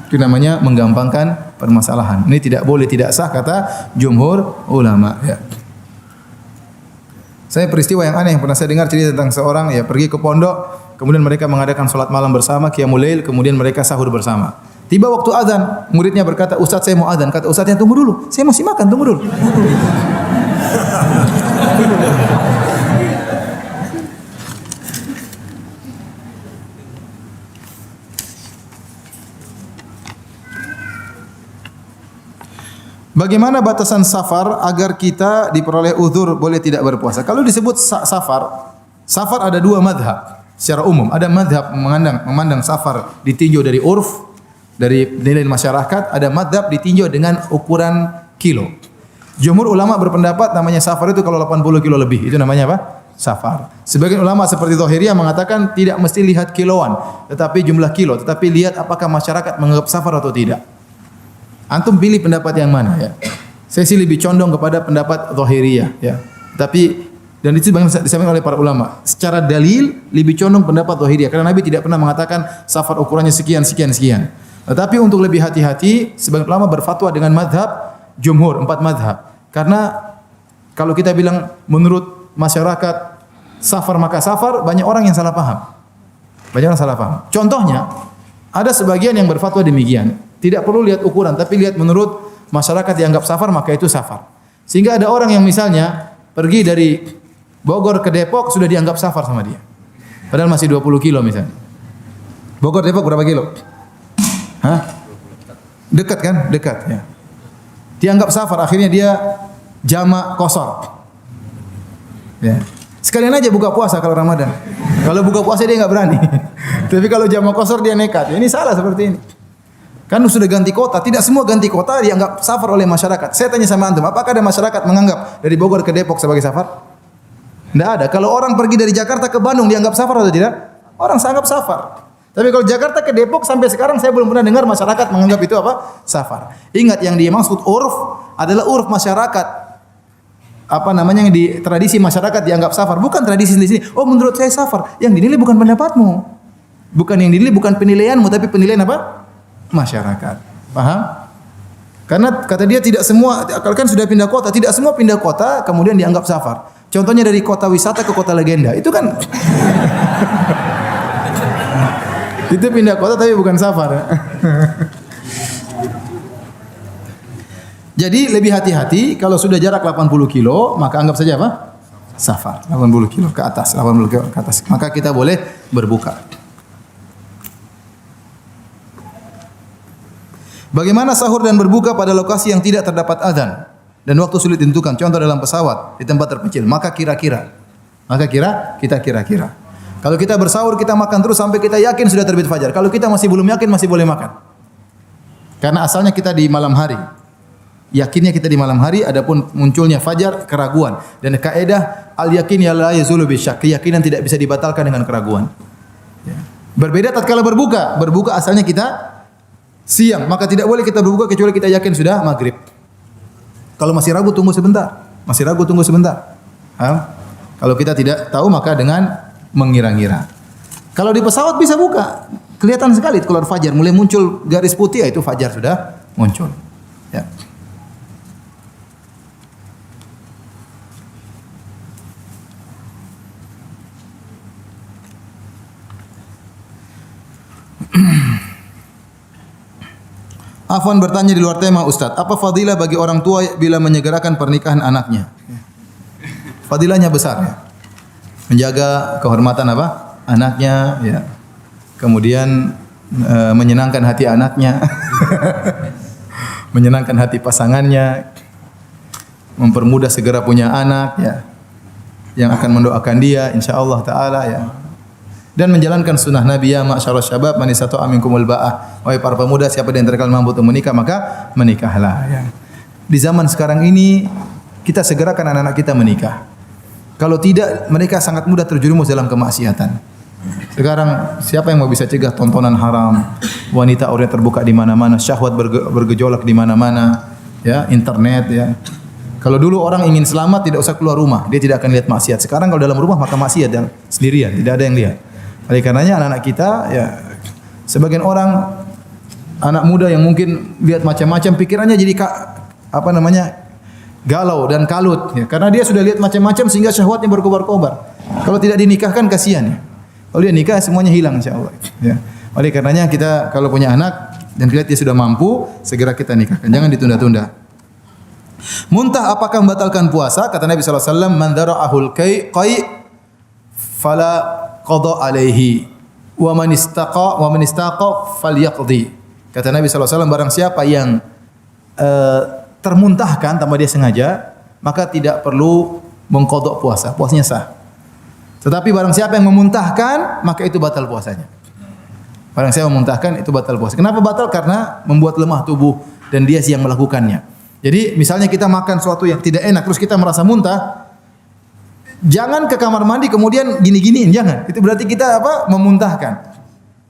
Itu namanya menggampangkan permasalahan. Ini tidak boleh, tidak sah kata jumhur ulama ya. Saya peristiwa yang aneh yang pernah saya dengar cerita tentang seorang ya pergi ke pondok, kemudian mereka mengadakan salat malam bersama, qiyamul lail, kemudian mereka sahur bersama. Tiba waktu azan, muridnya berkata, "Ustaz, saya mau azan." Kata ustaznya, "Tunggu dulu, saya masih makan, tunggu dulu." Bagaimana batasan safar agar kita diperoleh uzur boleh tidak berpuasa? Kalau disebut safar ada dua madhab secara umum. Ada madhab memandang safar ditinjau dari urf, dari nilai masyarakat. Ada madhab ditinjau dengan ukuran kilo. Jumhur ulama berpendapat namanya safar itu kalau 80 kilo lebih. Itu namanya apa? Safar. Sebagian ulama seperti Zahiriyah mengatakan tidak mesti lihat kiloan, tetapi jumlah kilo. Tetapi lihat apakah masyarakat menganggap safar atau tidak. Antum pilih pendapat yang mana ya? Saya sih lebih condong kepada pendapat Zahiriyah ya. Tapi dan itu disampaikan oleh para ulama. Secara dalil lebih condong pendapat Zahiriyah karena Nabi tidak pernah mengatakan safar ukurannya sekian. Tetapi untuk lebih hati-hati, sebagian ulama berfatwa dengan madhab jumhur, 4 madhab. Karena kalau kita bilang menurut masyarakat safar maka safar, banyak orang yang salah paham. Contohnya, ada sebagian yang berfatwa demikian. Tidak perlu lihat ukuran, tapi lihat menurut masyarakat dianggap safar, maka itu safar. Sehingga ada orang yang misalnya pergi dari Bogor ke Depok sudah dianggap safar sama dia. Padahal masih 20 kilo misalnya. Bogor Depok berapa kilo? Hah? Dekat kan? Dekat ya. Dianggap safar, akhirnya dia jamak qashar. Ya. Sekalian aja buka puasa kalau Ramadan. Kalau buka puasa dia enggak berani. Tapi kalau jamak qashar dia nekat. Ini salah seperti ini. Kan sudah ganti kota, tidak semua ganti kota dianggap safar oleh masyarakat. Saya tanya sama antum, apakah ada masyarakat menganggap dari Bogor ke Depok sebagai safar? Tidak ada. Kalau orang pergi dari Jakarta ke Bandung dianggap safar atau tidak? Orang sanggap safar. Tapi kalau Jakarta ke Depok sampai sekarang saya belum pernah dengar masyarakat menganggap itu apa? Safar. Ingat yang dimaksud urf adalah urf masyarakat. Apa namanya yang di tradisi masyarakat dianggap safar, bukan tradisi di sini. Oh, menurut saya safar. Yang dinilai bukan pendapatmu. Bukan yang dinilai bukan penilaianmu, tapi penilaian apa? Masyarakat. Paham? Karena kata dia tidak semua, kan sudah pindah kota, tidak semua pindah kota kemudian dianggap safar. Contohnya dari kota wisata ke kota legenda, itu kan itu pindah kota tapi bukan safar. Jadi lebih hati-hati kalau sudah jarak 80 kilo, maka anggap saja apa? Safar. 80 kilo ke atas, 80 kilo ke atas. Maka kita boleh berbuka. Bagaimana sahur dan berbuka pada lokasi yang tidak terdapat azan dan waktu sulit ditentukan? Contoh dalam pesawat di tempat terpencil. Maka kira-kira. Kalau kita bersahur kita makan terus sampai kita yakin sudah terbit fajar. Kalau kita masih belum yakin masih boleh makan. Karena asalnya kita di malam hari. Yakinnya kita di malam hari, adapun munculnya fajar keraguan. Dan kaidah al yakin ya la yazulu bisyak. Keyakinan tidak bisa dibatalkan dengan keraguan. Berbeda tatkala berbuka. Berbuka asalnya kita siang, maka tidak boleh kita berbuka kecuali kita yakin sudah maghrib. Kalau masih ragu tunggu sebentar. Kalau kita tidak tahu maka dengan mengira-ngira. Kalau di pesawat bisa buka, kelihatan sekali keluar fajar, mulai muncul garis putih, itu fajar sudah muncul. Ya. Afwan bertanya di luar tema, Ustaz, apa fadilah bagi orang tua bila menyegerakan pernikahan anaknya? Fadilahnya besar ya. Menjaga kehormatan apa? Anaknya ya. Kemudian menyenangkan hati anaknya. Menyenangkan hati pasangannya. Mempermudah segera punya anak ya. Yang akan mendoakan dia insyaallah taala ya. Dan menjalankan sunnah Nabi, ya ma'syarus syabab man istata'a minkumul ba'ah. Wahai para pemuda, siapa di antara kalian mampu untuk menikah maka menikahlah ya. Di zaman sekarang ini kita segerakan anak-anak kita menikah. Kalau tidak, mereka sangat mudah terjerumus dalam kemaksiatan. Sekarang siapa yang mau bisa cegah tontonan haram, wanita aurat terbuka di mana-mana, syahwat bergejolak di mana-mana, ya, internet ya. Kalau dulu orang ingin selamat tidak usah keluar rumah, dia tidak akan lihat maksiat. Sekarang kalau dalam rumah maka maksiat dan sendirian, tidak ada yang lihat. Oleh karenanya anak-anak kita ya, sebagian orang anak muda yang mungkin lihat macam-macam pikirannya jadi galau dan kalut ya, karena dia sudah lihat macam-macam sehingga syahwatnya berkobar-kobar. Kalau tidak dinikahkan kasihan ya. Kalau dia nikah semuanya hilang insyaallah ya. Oleh karenanya kita kalau punya anak dan lihat dia sudah mampu, segera kita nikahkan. Jangan ditunda-tunda. Muntah apakah membatalkan puasa? Kata Nabi sallallahu alaihi wasallam, "Man dara'ahul qai fala qada alaihi wa man istaqa falyaqdi." Kata Nabi sallallahu alaihi wasallam, barang siapa yang termuntahkan tanpa dia sengaja, maka tidak perlu mengqadha puasa, puasanya sah. Tetapi barang siapa yang memuntahkan, maka itu batal puasanya. Barang siapa memuntahkan itu batal puasa. Kenapa batal? Karena membuat lemah tubuh dan dia yang melakukannya. Jadi misalnya kita makan sesuatu yang tidak enak terus kita merasa muntah, jangan ke kamar mandi kemudian gini-giniin, jangan. Itu berarti kita memuntahkan.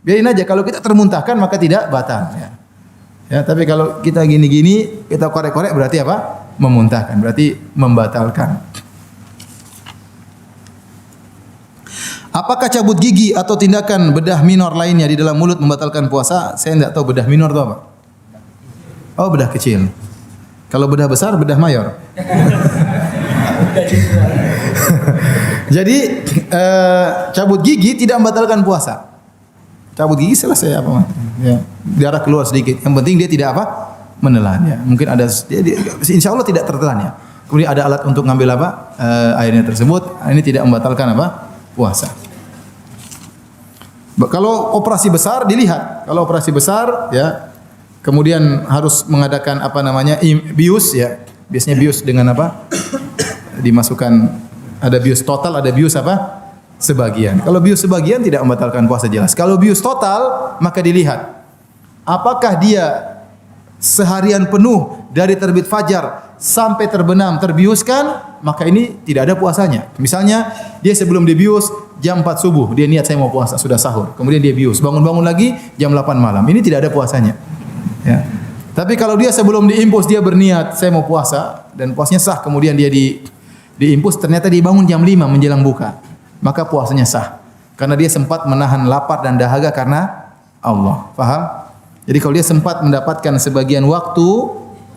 Biarin aja, kalau kita termuntahkan maka tidak batal ya. Ya, tapi kalau kita gini-gini, kita korek-korek berarti apa? Memuntahkan, berarti membatalkan. Apakah cabut gigi atau tindakan bedah minor lainnya di dalam mulut membatalkan puasa? Saya tidak tahu bedah minor itu apa. Oh, bedah kecil. Kalau bedah besar, bedah mayor. Jadi cabut gigi tidak membatalkan puasa. Cabut gigi selesai apa? Ya, darah keluar sedikit. Yang penting dia tidak menelan. Ya. Mungkin ada, insya Allah tidak tertelan ya. Kemudian ada alat untuk ngambil airnya tersebut. Ini tidak membatalkan puasa. Kalau operasi besar dilihat. Kalau operasi besar ya, kemudian harus mengadakan bius ya. Biasanya bius dengan dimasukkan, ada bius total, ada bius sebagian. Kalau bius sebagian tidak membatalkan puasa jelas. Kalau bius total maka dilihat apakah dia seharian penuh dari terbit fajar sampai terbenam terbiuskan, maka ini tidak ada puasanya. Misalnya dia sebelum dibius jam 4 subuh, dia niat saya mau puasa, sudah sahur. Kemudian dia bius, bangun-bangun lagi jam 8 malam. Ini tidak ada puasanya. Ya. Tapi kalau dia sebelum diimpus dia berniat saya mau puasa dan puasanya sah, kemudian dia diimpus ternyata dia bangun jam 5 menjelang buka, maka puasanya sah. Karena dia sempat menahan lapar dan dahaga karena Allah. Paham? Jadi kalau dia sempat mendapatkan sebagian waktu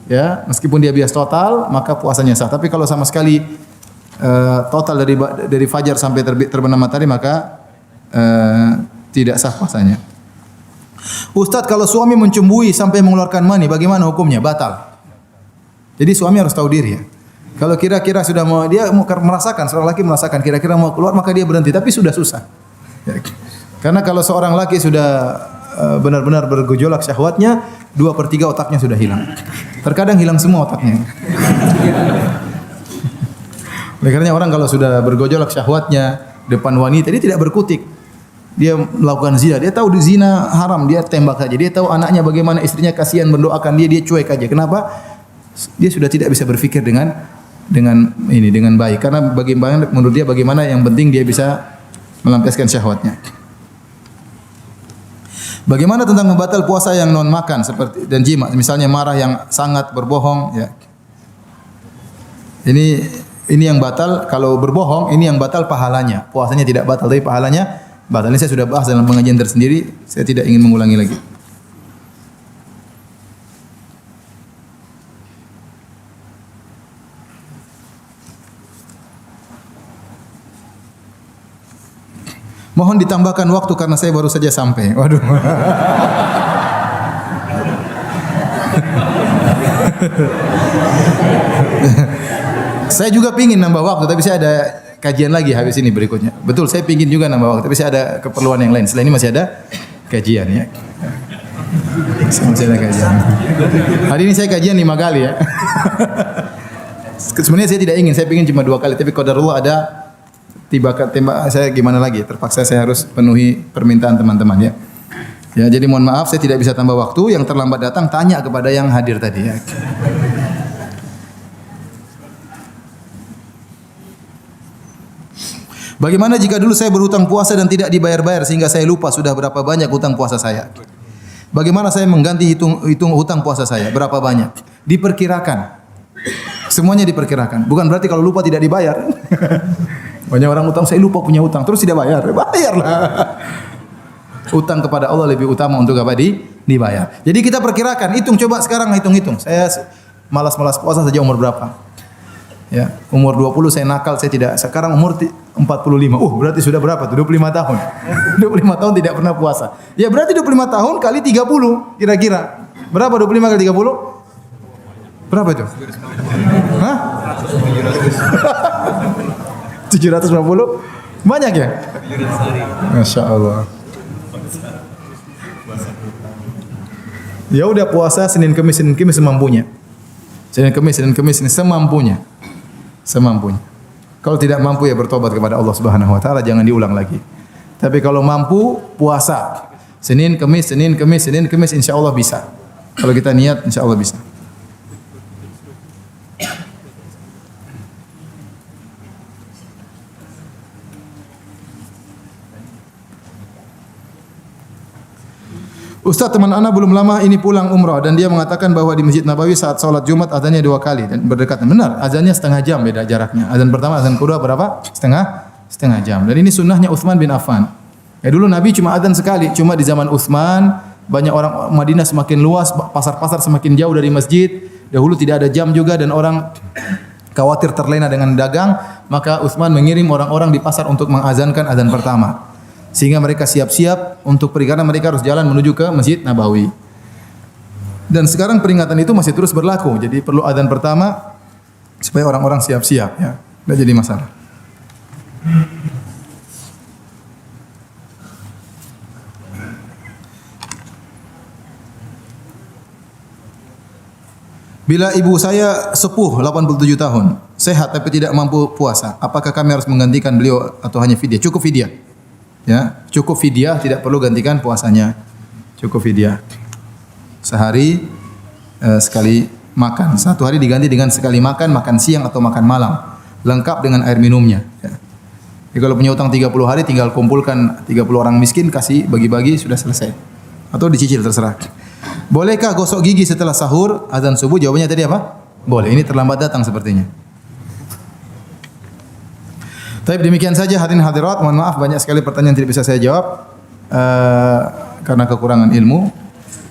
ya, meskipun dia bias total, maka puasanya sah. Tapi kalau sama sekali total dari fajar sampai terbenam matahari, maka tidak sah puasanya. Ustadz, kalau suami mencumbui sampai mengeluarkan mani, bagaimana hukumnya? Batal. Jadi suami harus tahu diri ya. Kalau kira-kira sudah mau, dia merasakan, seorang laki merasakan kira-kira mau keluar, maka dia berhenti. Tapi sudah susah. Ya. Karena kalau seorang laki sudah benar-benar bergejolak syahwatnya, 2/3 otaknya sudah hilang. Terkadang hilang semua otaknya. Oleh karenanya orang kalau sudah bergejolak syahwatnya depan wanita, dia tidak berkutik. Dia melakukan zina, dia tahu zina haram, dia tembak saja. Dia tahu anaknya bagaimana, istrinya kasihan mendoakan dia cuek aja. Kenapa? Dia sudah tidak bisa berpikir dengan baik. Karena bagaimana menurut dia, bagaimana yang penting dia bisa melampiaskan syahwatnya. Bagaimana tentang membatal puasa yang non makan seperti dan jima, misalnya marah yang sangat, berbohong ya. Ini Ini yang batal kalau berbohong, ini yang batal pahalanya. Puasanya tidak batal, tapi pahalanya batal. Ini saya sudah bahas dalam pengajian tersendiri, saya tidak ingin mengulangi lagi. Mohon ditambahkan waktu karena saya baru saja sampai. Waduh. Saya juga pingin nambah waktu, tapi saya ada kajian lagi habis ini berikutnya. Betul, saya pingin juga nambah waktu, tapi saya ada keperluan yang lain. Selain ini masih ada kajian ya. Masih ada kajian. Hari ini saya kajian 5 kali ya. Sebenarnya saya tidak ingin, saya pingin cuma 2 kali, tapi qadarullah ada tembak saya gimana lagi? Terpaksa saya harus penuhi permintaan teman-teman ya. Ya, jadi mohon maaf saya tidak bisa tambah waktu. Yang terlambat datang tanya kepada yang hadir tadi ya. Bagaimana jika dulu saya berhutang puasa dan tidak dibayar-bayar sehingga saya lupa sudah berapa banyak hutang puasa saya? Bagaimana saya mengganti hitung hutang puasa saya? Berapa banyak? Diperkirakan. Semuanya diperkirakan. Bukan berarti kalau lupa tidak dibayar. Banyak orang utang, saya lupa punya utang, terus tidak bayar. Bayarlah. Utang kepada Allah lebih utama untuk apa? Dibayar. Jadi kita perkirakan, hitung, coba sekarang hitung-hitung. Saya malas-malas puasa saja umur berapa? Ya, umur 20 saya nakal, saya tidak. Sekarang umur 45. Berarti sudah berapa tuh? 25 tahun. 25 tahun tidak pernah puasa. Ya berarti 25 tahun kali 30 kira-kira. Berapa 25 kali 30? Berapa itu? Hah? 750? Banyak ya? Masya Allah. Ya udah puasa Senin Kemis semampunya. Senin Kemis semampunya. Semampunya. Kalau tidak mampu ya bertobat kepada Allah Subhanahu wa taala, jangan diulang lagi. Tapi kalau mampu puasa Senin Kemis insyaallah bisa. Kalau kita niat insyaallah bisa. Ustaz, teman ana belum lama ini pulang umrah dan dia mengatakan bahwa di Masjid Nabawi saat salat Jumat azannya 2 kali dan berdekatan. Benar, azannya setengah jam beda jaraknya. Azan pertama, azan kedua berapa? Setengah jam. Dan ini sunnahnya Utsman bin Affan. Ya dulu Nabi cuma azan sekali, cuma di zaman Utsman banyak orang Madinah semakin luas, pasar-pasar semakin jauh dari masjid. Dahulu tidak ada jam juga dan orang khawatir terlena dengan dagang, maka Utsman mengirim orang-orang di pasar untuk mengazankan azan pertama. Sehingga mereka siap-siap untuk karena mereka harus jalan menuju ke Masjid Nabawi. Dan sekarang peringatan itu masih terus berlaku. Jadi perlu adzan pertama supaya orang-orang siap-siap ya. Tidak jadi masalah. Bila ibu saya sepuh 87 tahun, sehat tapi tidak mampu puasa, apakah kami harus menggantikan beliau atau hanya fidyah? Cukup fidyah. Ya, cukup fidyah, tidak perlu gantikan puasanya. Cukup fidyah. Sehari sekali makan. Satu hari diganti dengan sekali makan siang atau makan malam. Lengkap dengan air minumnya. Ya. Jadi kalau punya utang 30 hari tinggal kumpulkan 30 orang miskin, kasih bagi-bagi sudah selesai. Atau dicicil terserah. Bolehkah gosok gigi setelah sahur azan subuh? Jawabannya tadi apa? Boleh. Ini terlambat datang sepertinya. Tapi demikian saja hadirin hadirat, mohon maaf banyak sekali pertanyaan tidak bisa saya jawab karena kekurangan ilmu.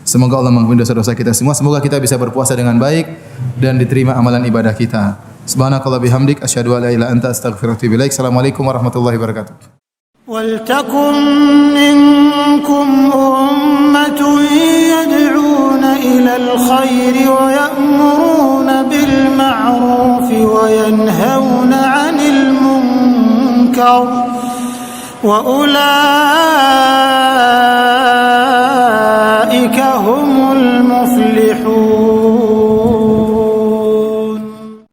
Semoga Allah mengampuni dosa-dosa kita semua. Semoga kita bisa berpuasa dengan baik dan diterima amalan ibadah kita. Subhanakallah bihamdik asyhadu an la ilaha illa anta astaghfiruka wa atubu ilaik. Assalamualaikum warahmatullahi wabarakatuh. ولتكن منكم أمة يدعون إلى الخير ويأمرون بالمعروف وينهون عن المنكر وأولئك